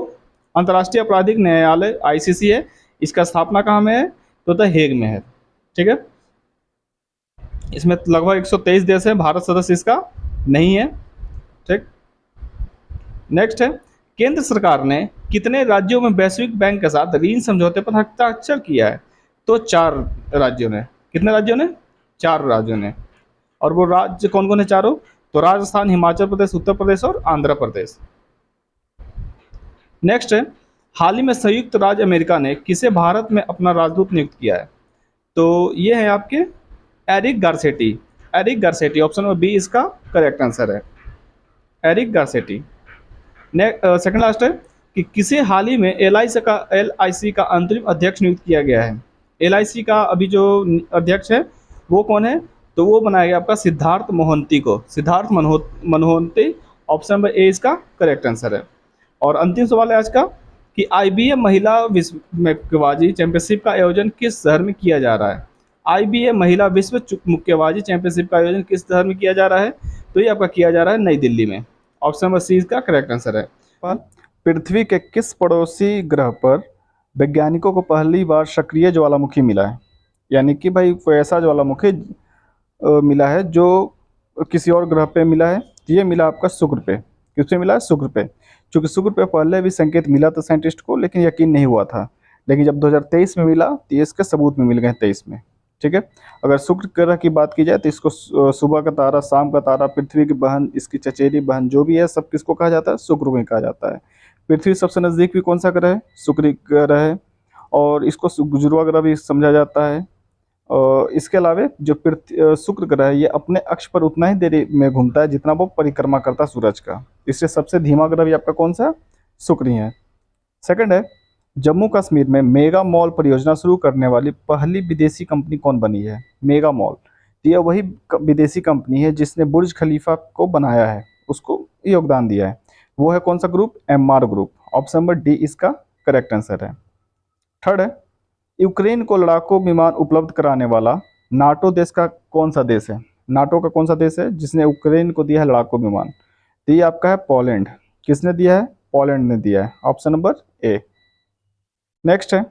अंतर्राष्ट्रीय आपराधिक न्यायालय ICC है। इसका स्थापना कहाँ में है? तो द हेग में है। ठीक है, इसमें लगभग 123 देश हैं, भारत सदस्य इसका नहीं है। ठीक, नेक्स्ट है, केंद्र सरकार ने कितने राज्यों में वैश्विक बैंक के साथ ऋण समझौते पर हस्ताक्षर किया है? तो 4 राज्यों ने। कितने राज्यों ने? 4 राज्यों ने। और वो राज्य कौन कौन है चारों? तो राजस्थान, हिमाचल प्रदेश, उत्तर प्रदेश और आंध्र प्रदेश। नेक्स्ट है, हाल ही में संयुक्त राज्य अमेरिका ने किसे भारत में अपना राजदूत नियुक्त किया है? तो ये है आपके Eric Garcetti. Eric Garcetti, option number B इसका करेक्ट आंसर है, एरिक गारसेटी। सेकंड लास्ट है कि किसे हाल ही में LIC का अंतरिम अध्यक्ष नियुक्त किया गया है? LIC का अभी जो अध्यक्ष है वो कौन है? तो वो बनाया गया आपका सिद्धार्थ मोहंती को, सिद्धार्थ मनोहंती। ऑप्शन नंबर ए इसका करेक्ट आंसर है। और अंतिम सवाल है आज का कि IBA महिला विश्व मुक्केबाजी चैंपियनशिप का आयोजन किस शहर में किया जा रहा है? IBA महिला विश्व मुक्केबाजी चैंपियनशिप का आयोजन किस शहर में किया जा रहा है? तो ये आपका किया जा रहा है नई दिल्ली में। ऑप्शन नंबर सी इसका करेक्ट आंसर है। पृथ्वी के किस पड़ोसी ग्रह पर वैज्ञानिकों को पहली बार सक्रिय ज्वालामुखी मिला है? यानी कि भाई कोई ऐसा ज्वालामुखी मिला है जो किसी और ग्रह पे मिला है, तो ये मिला आपका शुक्र पे। किस पे मिला है? शुक्र पे। चूंकि शुक्र पे पहले भी संकेत मिला था साइंटिस्ट को, लेकिन यकीन नहीं हुआ था। लेकिन जब 2023 में मिला तो ये इसके सबूत में मिल गए 23 में। ठीक है। अगर शुक्र ग्रह की बात की जाए तो इसको सुबह का तारा, शाम का तारा, पृथ्वी की बहन, इसकी चचेरी बहन जो भी है, सब किसको कहा जाता है? शुक्र को ही कहा जाता है। पृथ्वी सबसे नजदीक भी कौन सा ग्रह है? शुक्र ही ग्रह है। और इसको जुड़वा ग्रह भी समझा जाता है। और इसके अलावा जो शुक्र ग्रह है, ये अपने अक्ष पर उतना ही देरी में घूमता है जितना वो परिक्रमा करता है सूरज का। इससे सबसे धीमा ग्रह भी आपका कौन सा? शुक्र ही है। सेकंड है, जम्मू कश्मीर में मेगा मॉल परियोजना शुरू करने वाली पहली विदेशी कंपनी कौन बनी है? मेगा मॉल, तो यह वही विदेशी कंपनी है जिसने बुर्ज खलीफा को बनाया है, उसको योगदान दिया है। वो है कौन सा group? MR group. Option number D इसका करेक्ट आंसर है। थर्ड है, यूक्रेन को लड़ाकू विमान उपलब्ध कराने वाला नाटो देश का कौन सा देश है? नाटो का कौन सा देश है जिसने यूक्रेन को दिया है लड़ाकू विमान? तो ये आपका है पोलैंड। किसने दिया है? पोलैंड ने दिया है। Option number A. नेक्स्ट है,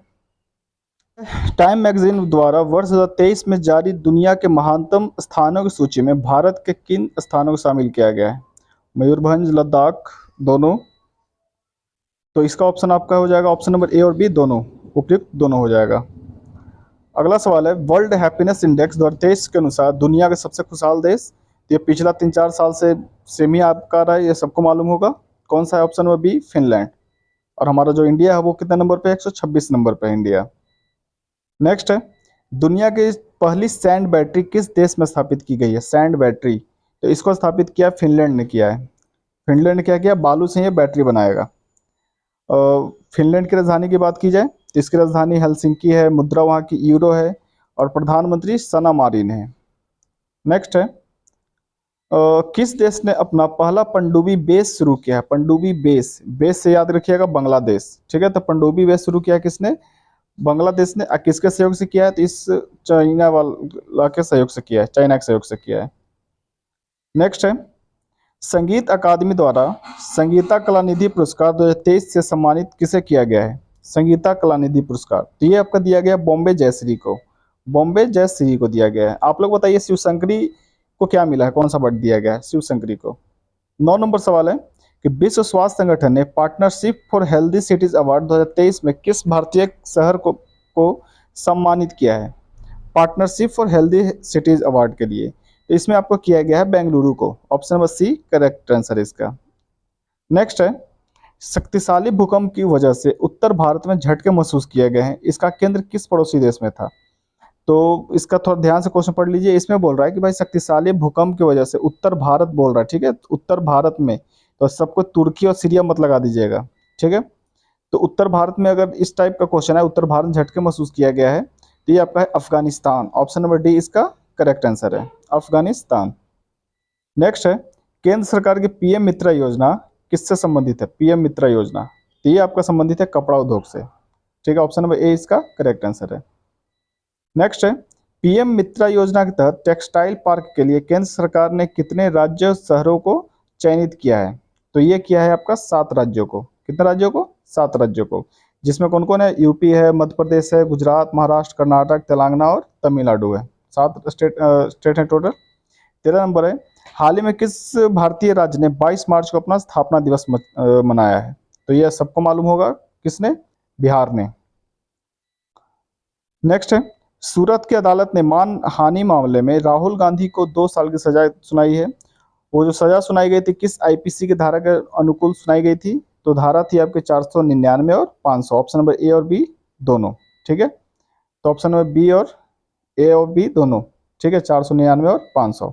टाइम मैगजीन द्वारा वर्ष 2023 में जारी दुनिया के महानतम स्थानों की सूची में भारत के किन स्थानों को शामिल किया गया है? मयूरभंज, लद्दाख, दोनों। तो इसका ऑप्शन आपका हो जाएगा ऑप्शन नंबर ए और बी, दोनों उपयुक्त दोनों हो जाएगा। अगला सवाल है, वर्ल्ड हैप्पीनेस इंडेक्स 2023 के अनुसार दुनिया के सबसे खुशहाल देश, ये पिछला 3-4 साल से सेम ही आपका रहा है, ये सबको मालूम होगा। कौन सा है? Option number B, Finland. और हमारा जो इंडिया है वो कितने नंबर पे है? 126 नंबर पे है इंडिया। नेक्स्ट है, दुनिया की पहली सैंड बैटरी किस देश में स्थापित की गई है? सैंड बैटरी, तो इसको स्थापित किया फिनलैंड ने किया है। फिनलैंड ने क्या किया? बालू से ये बैटरी बनाएगा। फिनलैंड की राजधानी की बात की जाए तो इसकी राजधानी हेलसिंकी है, मुद्रा वहाँ की यूरो है, और प्रधानमंत्री सना मारिन है। नेक्स्ट है, किस देश ने अपना पहला पनडुब्बी बेस शुरू किया है? पनडुब्बी बेस, बेस से याद रखिएगा बांग्लादेश। ठीक है, तो पनडुब्बी बेस शुरू किया किसने? बांग्लादेश ने। किसके सहयोग से किया है? तो इस चाइना वाला के सहयोग से किया है, चाइना के सहयोग से किया है। नेक्स्ट है, संगीत अकादमी द्वारा संगीता कलानिधि पुरस्कार 2023 से सम्मानित किसे किया गया है? संगीता कलानिधि पुरस्कार, तो ये आपका दिया गया बॉम्बे जयश्री को। बॉम्बे जयश्री को दिया गया है। आप लोग बताइए शिव शंकरी को क्या मिला है? कौन सा अवार्ड दिया गया है शिव शंकरी को? 9 नंबर सवाल है कि विश्व स्वास्थ्य संगठन ने partnership for healthy cities award 2023 में किस भारतीय शहर को सम्मानित किया है? Partnership for healthy cities award के लिए, तो इसमें आपको किया गया है बेंगलुरु को। Option number C correct answer है इसका। नेक्स्ट है, शक्तिशाली भूकंप की वजह से उत्तर भारत में झटके महसूस किए गए हैं, इसका केंद्र किस पड़ोसी देश में था? तो इसका थोड़ा ध्यान से क्वेश्चन पढ़ लीजिए। इसमें बोल रहा है कि भाई शक्तिशाली भूकंप की वजह से उत्तर भारत बोल रहा है, ठीक है, उत्तर भारत में, तो सबको तुर्की और सीरिया मत लगा दीजिएगा। ठीक है, तो उत्तर भारत में अगर इस टाइप का क्वेश्चन है, उत्तर भारत में झटके महसूस किया गया है, तो ये आपका है अफगानिस्तान। ऑप्शन नंबर डी इसका करेक्ट आंसर है, अफगानिस्तान। नेक्स्ट है, केंद्र सरकार की पीएम मित्रा योजना किससे संबंधित है? पीएम मित्रा योजना, तो ये आपका संबंधित है कपड़ा उद्योग से। ठीक है, ऑप्शन नंबर ए इसका करेक्ट आंसर है। नेक्स्ट है, पीएम मित्रा योजना के तहत टेक्सटाइल पार्क के लिए केंद्र सरकार ने कितने राज्य शहरों को चयनित किया है? तो ये किया है आपका 7 राज्यों को। कितने राज्यों को? 7 राज्यों को, जिसमें कौन कौन है? यूपी है, मध्य प्रदेश है, गुजरात, महाराष्ट्र, कर्नाटक, तेलंगाना और तमिलनाडु है। 7 स्टेट है टोटल। 13 नंबर है, हाल ही में किस भारतीय राज्य ने 22 मार्च को अपना स्थापना दिवस मनाया है? तो यह सबको मालूम होगा, किसने? बिहार ने। नेक्स्ट है, सूरत की अदालत ने मानहानि मामले में राहुल गांधी को 2 साल की सजा सुनाई है। वो जो सजा सुनाई गई थी किस आईपीसी की धारा के अनुकूल सुनाई गई थी? तो धारा थी आपके 499 और 500। ऑप्शन नंबर ए और बी दोनों। ठीक है, तो ऑप्शन नंबर बी और ए और बी दोनों। ठीक है, 499 और 500।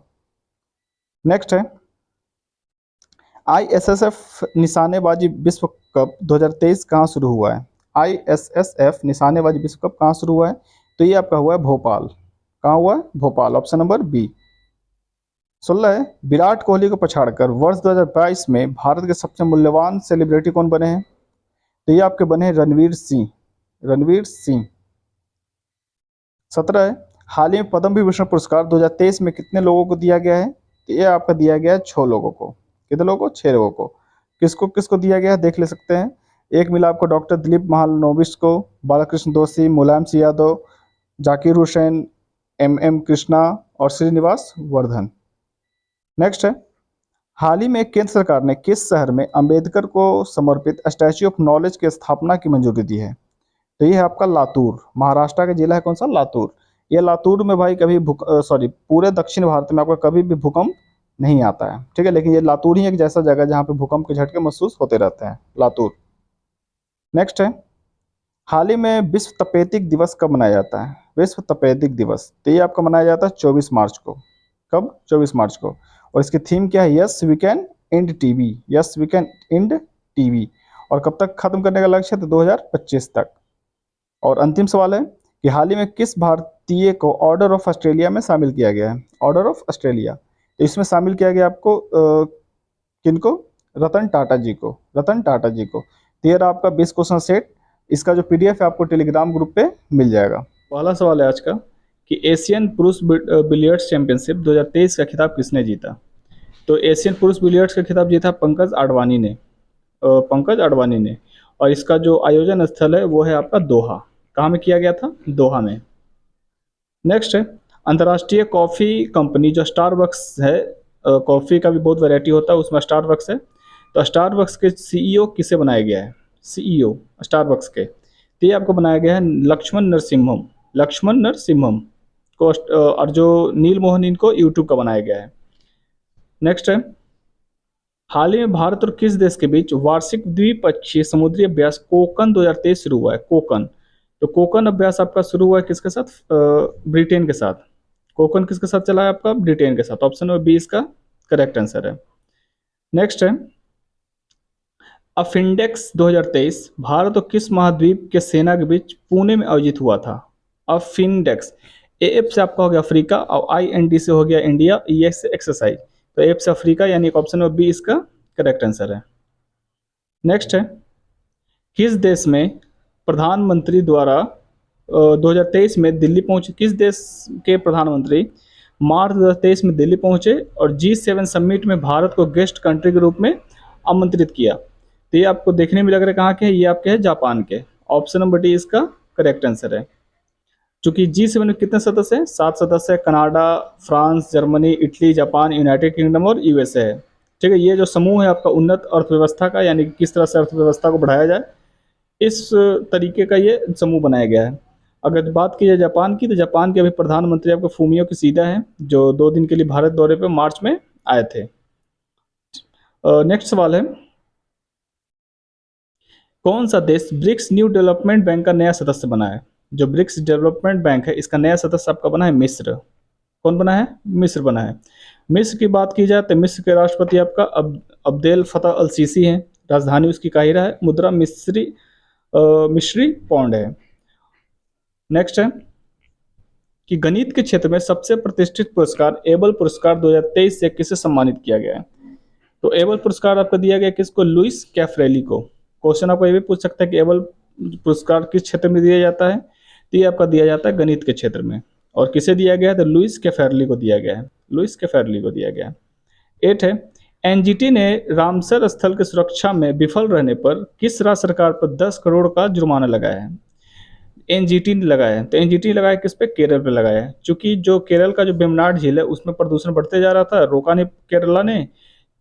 नेक्स्ट है, आईएसएसएफ निशानेबाजी विश्व कप 2023 कहाँ शुरू हुआ है? आईएसएसएफ निशानेबाजी विश्व कप कहाँ शुरू हुआ है? तो ये आपका हुआ है भोपाल। कहाँ हुआ है? भोपाल। Option number B. 16 है, विराट कोहली को पछाड़कर वर्ष 2022 में भारत के सबसे मूल्यवान सेलिब्रिटी कौन बने हैं? तो ये आपके बने हैं रणवीर सिंह। रणवीर सिंह। 17 है, हाल ही में पद्म विभूषण पुरस्कार 2023 में कितने लोगों को दिया गया है? तो ये आपका दिया गया है 6 लोगों को। कितने लोगों को? 6 लोगों को। किसको किसको दिया गया है देख ले सकते हैं। एक मिला आपको डॉक्टर दिलीप महालनोबिस को, बालाकृष्ण दोषी, मुलायम सिंह यादव, जाकिर हुसैन, MM कृष्णा और श्रीनिवास वर्धन। नेक्स्ट है, हाल ही में केंद्र सरकार ने किस शहर में अंबेडकर को समर्पित स्टैच्यू ऑफ नॉलेज की स्थापना की मंजूरी दी है? तो ये है आपका लातूर, महाराष्ट्र का जिला है कौन सा? लातूर। ये लातूर में भाई कभी पूरे दक्षिण भारत में आपका कभी भी भूकंप नहीं आता है, ठीक है, लेकिन ये लातूर ही एक जैसा जगह जहाँ पे भूकंप के झटके महसूस होते रहते हैं, लातूर। नेक्स्ट है, हाल ही में विश्व तपेदिक दिवस कब मनाया जाता है? विश्व तपेदिक दिवस, तो ये आपका मनाया जाता है 24 मार्च को। कब? 24 मार्च को। और इसकी थीम क्या है? Yes we can end TB, yes we can end TB. और कब तक खत्म करने का लक्ष्य है? तो 2025 तक। और अंतिम सवाल है कि हाल ही में किस भारतीय को ऑर्डर ऑफ ऑस्ट्रेलिया में शामिल किया गया है? ऑर्डर ऑफ ऑस्ट्रेलिया, तो इसमें शामिल किया गया आपको किनको? रतन टाटा जी को, रतन टाटा जी को। तो ये रहा आपका 20 क्वेश्चन सेट। इसका जो PDF है आपको टेलीग्राम ग्रुप पे मिल जाएगा। पहला सवाल है आज का कि एशियन पुरुष बिलियर्ड्स चैंपियनशिप 2023 का खिताब किसने जीता? तो एशियन पुरुष बिलियर्ड्स का खिताब जीता पंकज अडवाणी ने, पंकज अडवाणी ने। और इसका जो आयोजन स्थल है वो है आपका दोहा। कहाँ में किया गया था? दोहा में। नेक्स्ट है, अंतर्राष्ट्रीय कॉफ़ी कंपनी जो स्टारबक्स है, कॉफ़ी का भी बहुत वैरायटी होता है, उसमें स्टारबक्स है। तो स्टारबक्स के CEO किसे बनाया गया है? CEO स्टारबक्स के, तो ये आपको बनाया गया है लक्ष्मण नरसिम्हम, लक्ष्मण नरसिम्हम को। और जो नील मोहन इनको यूट्यूब का बनाया गया है। नेक्स्ट है, हाल ही में भारत और किस देश के बीच वार्षिक द्विपक्षीय समुद्री अभ्यास कोकन 2023 शुरू हुआ है? कोकन, तो कोकन अभ्यास आपका शुरू हुआ है किसके साथ? ब्रिटेन के साथ। कोकन किसके साथ चला है आपका? ब्रिटेन के साथ। ऑप्शन नंबर बी इसका करेक्ट आंसर है। नेक्स्ट है, अफिंडेक्स 2023 भारत और किस महाद्वीप के सेना के बीच पुणे में आयोजित हुआ था? अफिंडेक्स, AF से आपका हो गया अफ्रीका और IND से हो गया इंडिया, EX से एक्सरसाइज, तो AF से अफ्रीका, यानी ऑप्शन नंबर बी इसका करेक्ट आंसर है। नेक्स्ट है, किस देश में प्रधानमंत्री द्वारा 2023 में दिल्ली पहुंचे? किस देश के प्रधानमंत्री मार्च 2023 में दिल्ली पहुंचे और G7 समिट में भारत को गेस्ट कंट्री के रूप में आमंत्रित किया? तो ये आपको देखने में लग रहा है कहाँ के हैं? ये आपके हैं जापान के। ऑप्शन नंबर डी इसका करेक्ट आंसर है। चूंकि G7 में कितने सदस्य हैं? 7 सदस्य हैं। Canada, France, Germany, Italy, Japan, United kingdom और USA है, ठीक है। ये जो समूह है आपका उन्नत अर्थव्यवस्था का, यानी कि किस तरह से अर्थव्यवस्था को बढ़ाया जाए, इस तरीके का ये समूह बनाया गया है। अगर बात की जाए जापान की, तो जापान के अभी प्रधानमंत्री आपको फूमियो किशिदा हैं, जो 2 दिन के लिए भारत दौरे पर मार्च में आए थे। नेक्स्ट सवाल है, कौन सा देश ब्रिक्स न्यू डेवलपमेंट बैंक का नया सदस्य बना है? जो ब्रिक्स डेवलपमेंट बैंक है इसका नया सदस्य आपका बना है मिस्र। कौन बना है? मिस्र बना है। मिस्र की बात की जाए तो मिस्र के राष्ट्रपति आपका अब्देल फतह अल सीसी हैं। राजधानी उसकी काहिरा है। मुद्रा मिस्री पौंड है। नेक्स्ट है कि गणित के क्षेत्र में सबसे प्रतिष्ठित पुरस्कार एबल पुरस्कार 2023 से किसे सम्मानित किया गया है? तो एबल पुरस्कार आपको दिया गया किसको? लुइस कैफरेली को। क्वेश्चन आपको ये भी पूछ सकता है कि एबल पुरस्कार किस क्षेत्र में दिया जाता है? तो ये आपका दिया जाता है गणित के क्षेत्र में। और किसे दिया गया है? तो लुइस कैफरेली को दिया गया है, लुइस कैफरेली को दिया गया है। 8 है, NGT ने रामसर स्थल की सुरक्षा में विफल रहने पर किस राज्य सरकार पर 10 करोड़ का जुर्माना लगाया है? NGT ने लगाया है। तो NGT लगाया किस पे? केरल पे लगाया है। चूंकि जो केरल का जो वेम्बनाड झील है उसमें प्रदूषण बढ़ते जा रहा था, रोका नहीं केरला ने,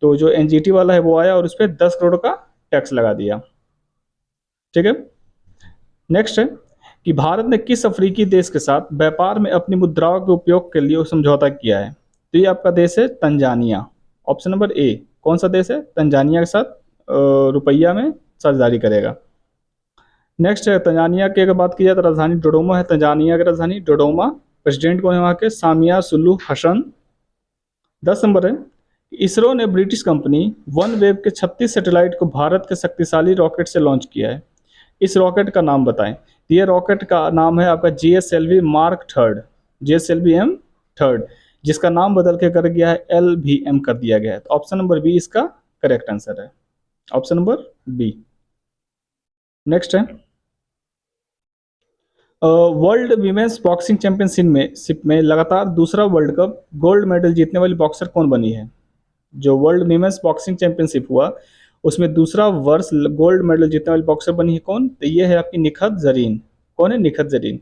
तो जो NGT वाला है वो आया और उस पर 10 करोड़ का टैक्स लगा दिया, ठीक है। नेक्स्ट है कि भारत ने किस अफ्रीकी देश के साथ व्यापार में अपनी मुद्राओं के उपयोग के लिए समझौता किया है? तो ये आपका देश है तंजानिया। Option number A. कौन सा देश है? तंजानिया के साथ रुपया में साझेदारी करेगा। नेक्स्ट है, तंजानिया की अगर बात की जाए तो राजधानी डोडोमा है। तंजानिया की राजधानी डोडोमा। प्रेसिडेंट कौन है वहाँ के? सामिया सुलू हसन। 10 नंबर है, इसरो ने ब्रिटिश कंपनी वन वेब के 36 सैटेलाइट को भारत के शक्तिशाली रॉकेट से लॉन्च किया है। इस रॉकेट का नाम बताएं। ये रॉकेट का नाम है आपका GSLV Mark 3, GSLV M3, जिसका नाम बदल के कर गया है LVM कर दिया गया है। तो ऑप्शन नंबर बी इसका करेक्ट आंसर है, ऑप्शन नंबर बी। नेक्स्ट है, वर्ल्ड वीमेंस बॉक्सिंग चैंपियनशिप में लगातार दूसरा वर्ल्ड कप गोल्ड मेडल जीतने वाली बॉक्सर कौन बनी है? जो वर्ल्ड वीमेंस बॉक्सिंग चैंपियनशिप हुआ उसमें दूसरा वर्ष गोल्ड मेडल जीतने वाली बॉक्सर बनी है कौन? तो ये है आपकी निखत जरीन। कौन है? निखत जरीन।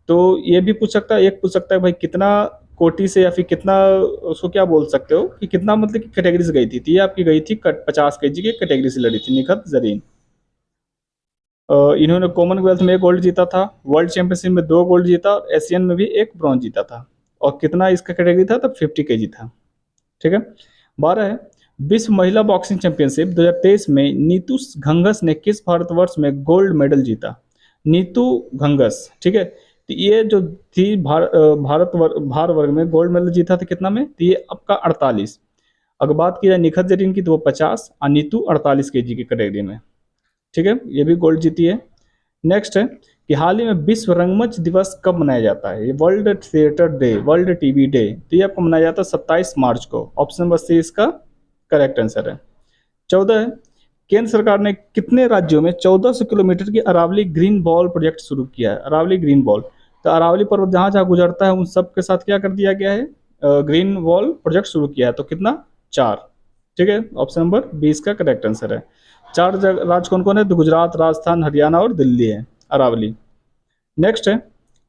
तो ये भी पूछ सकता है, एक पूछ सकता है भाई कितना कोटि से, या फिर कितना, उसको क्या बोल सकते हो कि कितना मतलब कि कैटेगरी से गई थी। तो ये आपकी गई थी 50 kg की कैटेगरी से लड़ी थी निखत जरीन। इन्होंने कॉमनवेल्थ में 1 गोल्ड जीता था, वर्ल्ड चैंपियनशिप में 2 गोल्ड जीता, और एशियन में भी 1 ब्रॉन्ज जीता था। और कितना इसका कैटेगरी था तब, 50 kg था। ठीक है। 12 है, विश्व महिला बॉक्सिंग चैंपियनशिप 2023 में नीतू घंघस ने किस भारतवर्ष में गोल्ड मेडल जीता। नीतू घंघस, ठीक है। तो ये जो थी भार वर्ग में गोल्ड मेडल जीता था कितना में, तो ये आपका 48। अगर बात की जाए निखत जरीन की तो वो 50 और नीतू 48 kg की कैटेगरी में। ठीक है, ये भी गोल्ड जीती है। नेक्स्ट है कि हाल ही में विश्व रंगमंच दिवस कब मनाया जाता है। ये world theatre day, world TV day, तो ये आपको मनाया जाता है 27 मार्च को। ऑप्शन नंबर सी इसका करेक्ट आंसर है। 14 है, केंद्र सरकार ने कितने राज्यों में 1400 किलोमीटर की अरावली ग्रीन बॉल प्रोजेक्ट शुरू किया है। अरावली ग्रीन बॉल, तो अरावली पर्वत जहाँ जहाँ गुजरता है उन सब के साथ क्या कर दिया गया है, ग्रीन वॉल प्रोजेक्ट शुरू किया है। तो कितना, 4। ठीक है, ऑप्शन नंबर 20 का करेक्ट आंसर है। 4 राज्य कौन कौन है, तो गुजरात, राजस्थान, हरियाणा और दिल्ली है अरावली। नेक्स्ट है,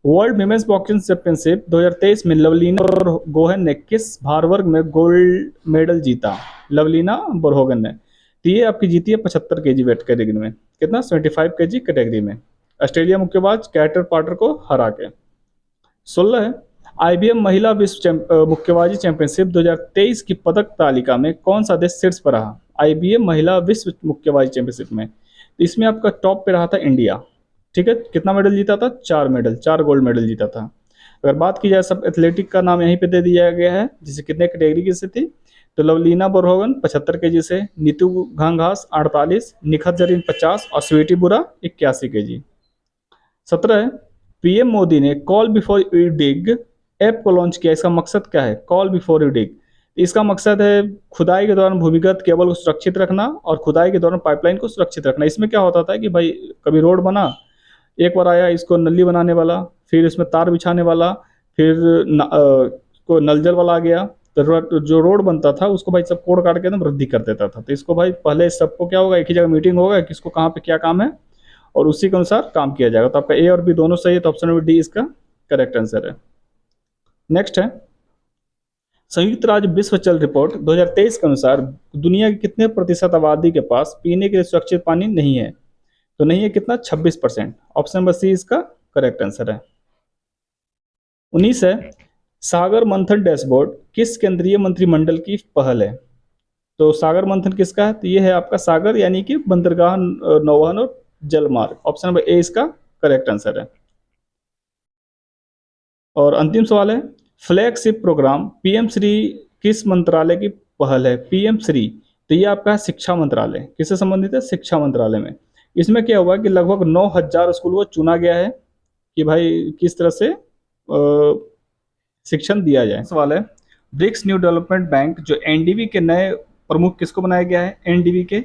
वर्ल्ड विमेंस बॉक्सिंग चैंपियनशिप 2023 में लवलीना बोरगोहेन ने किस भार वर्ग में गोल्ड मेडल जीता। लवलीना बोरगोहेन ने, तो ये आपकी जीती है 75 kg वेट कैटेगरी में। कितना, 75 kg कैटेगरी में, ऑस्ट्रेलिया मुक्केबाज कैटर पार्टर को हरा के। 16 है, आईबीएम महिला विश्व मुक्केबाजी चैंपियनशिप 2023 की पदक तालिका में कौन सा देश शीर्ष पर रहा। आईबीएम महिला विश्व मुक्केबाजी चैंपियनशिप में, तो इसमें आपका टॉप पे रहा था इंडिया। ठीक है, कितना मेडल जीता था, 4 मेडल, 4 गोल्ड मेडल जीता था। अगर बात की जाए सब एथलेटिक का नाम यहीं पे दे दिया गया है, जिसे कितने कैटेगरी की से थी, तो लवलीना बोरगोहेन 75 kg से, नीतू घांघास 48, निखत जरीन 50 और स्वीटी बुरा 81 kg। 17 है, पीएम मोदी ने call before you dig app को लॉन्च किया। इसका मकसद क्या है, कॉल बिफोर यू डिग। इसका मकसद है खुदाई के दौरान भूमिगत केबल को सुरक्षित रखना और खुदाई के दौरान पाइपलाइन को सुरक्षित रखना। इसमें क्या होता था कि भाई कभी रोड बना, एक बार आया इसको नली बनाने वाला, फिर इसमें तार बिछाने वाला, फिर को नल जल वाला आ गया, तो जो रोड बनता था उसको भाई सब कोड काट के एकदम रद्दी कर देता था। तो इसको भाई पहले सबको क्या होगा, एक ही जगह मीटिंग होगा, किसको कहाँ पे क्या काम है, और उसी के अनुसार काम किया जाएगा। तो आपका ए और बी दोनों सही है, तो ऑप्शन नंबर डी इसका करेक्ट आंसर है। नेक्स्ट है, संयुक्त राज्य विश्व जल रिपोर्ट 2023 के अनुसार दुनिया की कितने प्रतिशत आबादी के पास पीने के लिए सुरक्षित पानी नहीं है। तो नहीं है कितना, 26%। ऑप्शन नंबर सी इसका करेक्ट आंसर है। 19 है, सागर मंथन डैशबोर्ड किस केंद्रीय मंत्रिमंडल की पहल है। तो सागर मंथन किसका है, तो ये है आपका सागर यानी कि बंदरगाह नौवहन और जलमार्ग। ऑप्शन नंबर ए इसका करेक्ट आंसर है। और अंतिम सवाल है, फ्लैगशिप प्रोग्राम पीएम श्री किस मंत्रालय की पहल है। पीएम श्री, तो ये आपका शिक्षा मंत्रालय, किससे संबंधित है, शिक्षा मंत्रालय में। इसमें क्या हुआ कि लगभग 9000 स्कूल को चुना गया है कि भाई किस तरह से शिक्षण दिया जाए। सवाल है, ब्रिक्स न्यू डेवलपमेंट बैंक जो एनडीबी के नए प्रमुख किसको बनाया गया है, एनडीबी के,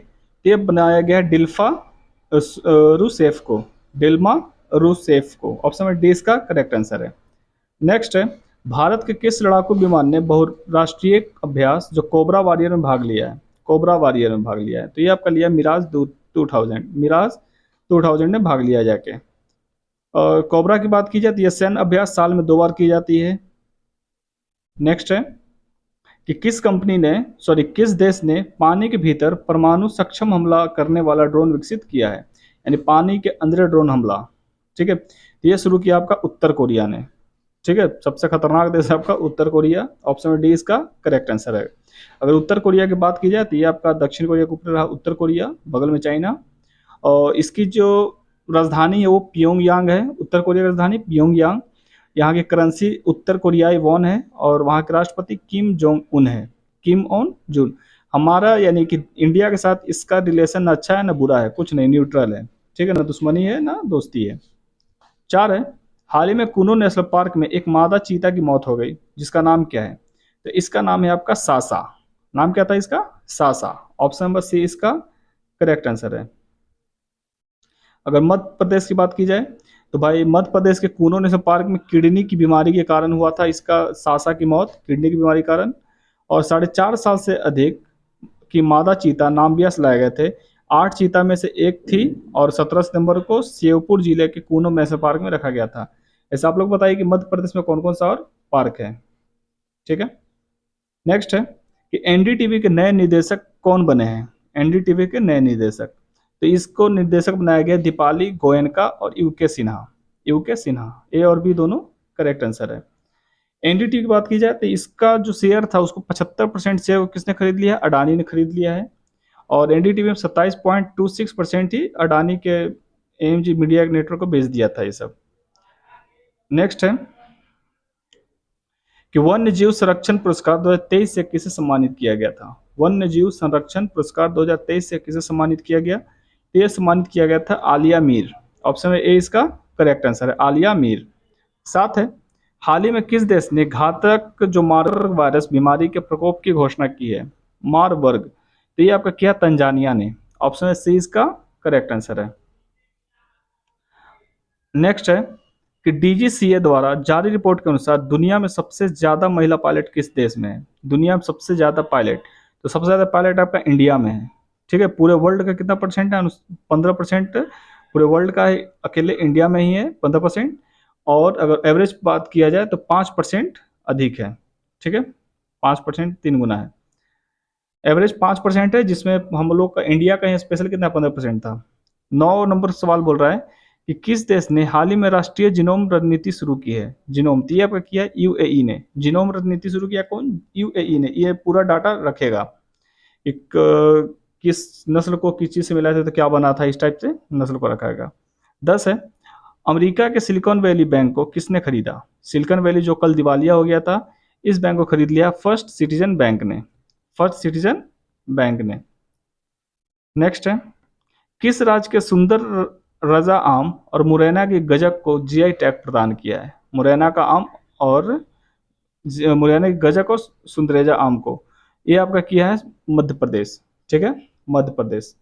ये बनाया गया है डिल्फा रूसेफ को, डिल्मा रूसेफ को। ऑप्शन नंबर डी इसका करेक्ट आंसर है। नेक्स्ट है, भारत के किस लड़ाकू विमान ने बहुराष्ट्रीय अभ्यास जो कोबरा वॉरियर में भाग लिया है, कोबरा वॉरियर में भाग लिया है। तो ये आपका लिया मिराज 2000, मिराज 2000 ने भाग लिया जाके। और कोबरा की बात की जाए तो यह सैन्य अभ्यास साल में 2 बार की जाती है। नेक्स्ट है कि किस देश ने पानी के भीतर परमाणु सक्षम हमला करने वाला ड्रोन विकसित किया है, यानी पानी के अंदर ड्रोन हमला। ठीक है, तो ये शुरू किया आपका उत्तर कोरिया ने। ठीक है, सबसे खतरनाक देश है आपका उत्तर कोरिया। ऑप्शन डी इसका करेक्ट आंसर है। अगर उत्तर कोरिया की बात की जाए तो ये आपका दक्षिण कोरिया के ऊपर रहा उत्तर कोरिया, बगल में चाइना, और इसकी जो राजधानी है वो प्योंगयांग है। उत्तर कोरिया की राजधानी प्योंगयांग। यहाँ की करेंसी उत्तर कोरियाई वॉन है और वहाँ के राष्ट्रपति किम जोंग उन है, किम ऑन जून। हमारा यानी कि इंडिया के साथ इसका रिलेशन ना अच्छा है ना बुरा है, कुछ नहीं, न्यूट्रल है। ठीक है ना, दुश्मनी है ना दोस्ती है। 4 है, हाल ही में कुनो नेशनल पार्क में एक मादा चीता की मौत हो गई, जिसका नाम क्या है। तो इसका नाम है आपका सासा। नाम क्या था इसका, सासा। ऑप्शन नंबर सी इसका करेक्ट आंसर है। अगर मध्य प्रदेश की बात की जाए तो भाई मध्य प्रदेश के कुनो नेशनल पार्क में किडनी की बीमारी के कारण हुआ था इसका, सासा की मौत किडनी की बीमारी के कारण। और 4.5 साल से अधिक की मादा चीता नामबियास लाए गए थे। 8 चीता में से एक थी और 17 सितंबर को श्योपुर जिले के कूनो नेशनल पार्क में रखा गया था। ऐसा आप लोग बताइए कि मध्य प्रदेश में कौन कौन सा और पार्क है। ठीक है, नेक्स्ट है कि एनडीटीवी के नए निदेशक कौन बने हैं। एनडीटीवी के नए निदेशक, तो इसको निर्देशक बनाया गया दीपाली गोयनका और यूके सिन्हा। यूके सिन्हा, ए और बी दोनों करेक्ट आंसर है। एनडीटीवी की बात की जाए तो इसका जो शेयर था उसको 75% शेयर किसने खरीद लिया है, अडानी ने खरीद लिया है। और एनडीटीवी में 27.26% ही अडानी के एएमजी मीडिया नेटवर्क को बेच दिया था ये सब। नेक्स्ट है कि वन्य जीव संरक्षण पुरस्कार 2023 से किसे सम्मानित किया गया था। वन्य जीव संरक्षण पुरस्कार 2023 से किसे सम्मानित किया गया, ये सम्मानित किया गया था आलिया मीर। ऑप्शन ए इसका करेक्ट आंसर है, आलिया मीर। साथ है, हाल ही में किस देश ने घातक जो मारबर्ग वायरस बीमारी के प्रकोप की घोषणा की है, मारबर्ग, तो ये आपका किया तंजानिया ने। ऑप्शन है सी इसका करेक्ट आंसर है। नेक्स्ट है कि डीजीसीए द्वारा जारी रिपोर्ट के अनुसार दुनिया में सबसे ज्यादा महिला पायलट किस देश में है। दुनिया में सबसे ज्यादा पायलट, तो सबसे ज्यादा पायलट आपका इंडिया में है। ठीक है, पूरे वर्ल्ड का कितना परसेंट है, 15% पूरे वर्ल्ड का है, अकेले इंडिया में ही है 15%। और अगर एवरेज बात किया जाए तो 5% अधिक है। ठीक है, 5%, 3 गुना है। एवरेज 5% है, जिसमें हम लोग का इंडिया का स्पेशल कितना 15% था। 9 नंबर सवाल बोल रहा है कि किस देश ने हाल ही में राष्ट्रीय जीनोम रणनीति शुरू की है। जीनोम तो ये आपका किया यूएई ने, जीनोम रणनीति शुरू किया कौन, यूएई ने। ये पूरा डाटा रखेगा, एक किस नस्ल को किस चीज से मिला था तो क्या बना था, इस टाइप से नस्ल को रखेगा। 10 है, अमेरिका के सिलिकॉन वैली बैंक को किसने खरीदा। सिलिकॉन वैली जो कल दिवालिया हो गया था, इस बैंक को खरीद लिया फर्स्ट सिटीजन बैंक ने, फर्स्ट सिटीजन बैंक ने। नेक्स्ट है, किस राज्य के सुंदर रजा आम और मुरैना की गजक को जीआई टैग प्रदान किया है। मुरैना का आम और मुरैना की गजक और सुंदरेजा आम को, ये आपका किया है मध्य प्रदेश। ठीक है, मध्य प्रदेश।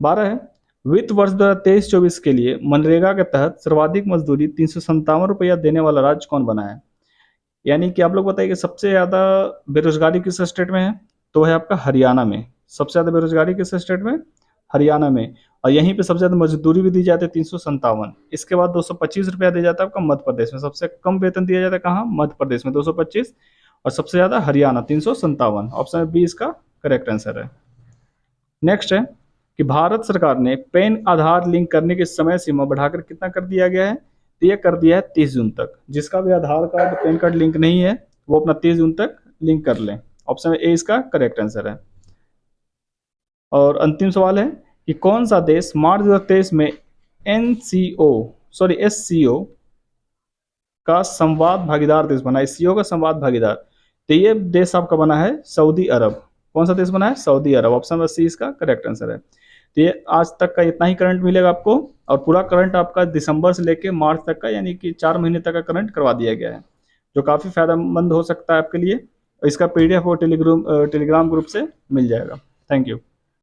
12 है, वित्त वर्ष 2023-24 के लिए मनरेगा के तहत सर्वाधिक मजदूरी 357 रुपया देने वाला राज्य कौन बना है। यानी कि आप लोग बताइए कि सबसे ज्यादा बेरोजगारी किस स्टेट में है, तो है आपका हरियाणा में। सबसे ज्यादा बेरोजगारी किस स्टेट में, हरियाणा में। और यहीं पे सबसे ज्यादा मजदूरी भी दी जाती है 357। इसके बाद 225 रुपया दिया जाता है आपका मध्य प्रदेश में। सबसे कम वेतन दिया जाता है कहाँ, मध्य प्रदेश में 225, और सबसे ज्यादा हरियाणा 357। ऑप्शन बी इसका करेक्ट आंसर है। नेक्स्ट है कि भारत सरकार ने पैन आधार लिंक करने की समय सीमा बढ़ाकर कितना कर दिया गया है, तो यह कर दिया है 30 जून तक। जिसका भी आधार कार्ड पैन कार्ड लिंक नहीं है वो अपना 30 जून तक लिंक कर लें। ऑप्शन ए इसका करेक्ट आंसर है। और अंतिम सवाल है कि कौन सा देश मार्च 2023 में एससीओ का संवाद भागीदार देश बना है। एससीओ का संवाद भागीदार, तो ये देश आपका बना है सऊदी अरब। कौन सा देश बना है, सऊदी अरब। ऑप्शन सी इसका करेक्ट आंसर है। तो ये आज तक का इतना ही करंट मिलेगा आपको, और पूरा करंट आपका दिसंबर से लेके मार्च तक का, यानी कि 4 महीने तक का करंट करवा दिया गया है, जो काफ़ी फायदेमंद हो सकता है आपके लिए। इसका पीडीएफ वो टेलीग्राम ग्रुप से मिल जाएगा। Thank you.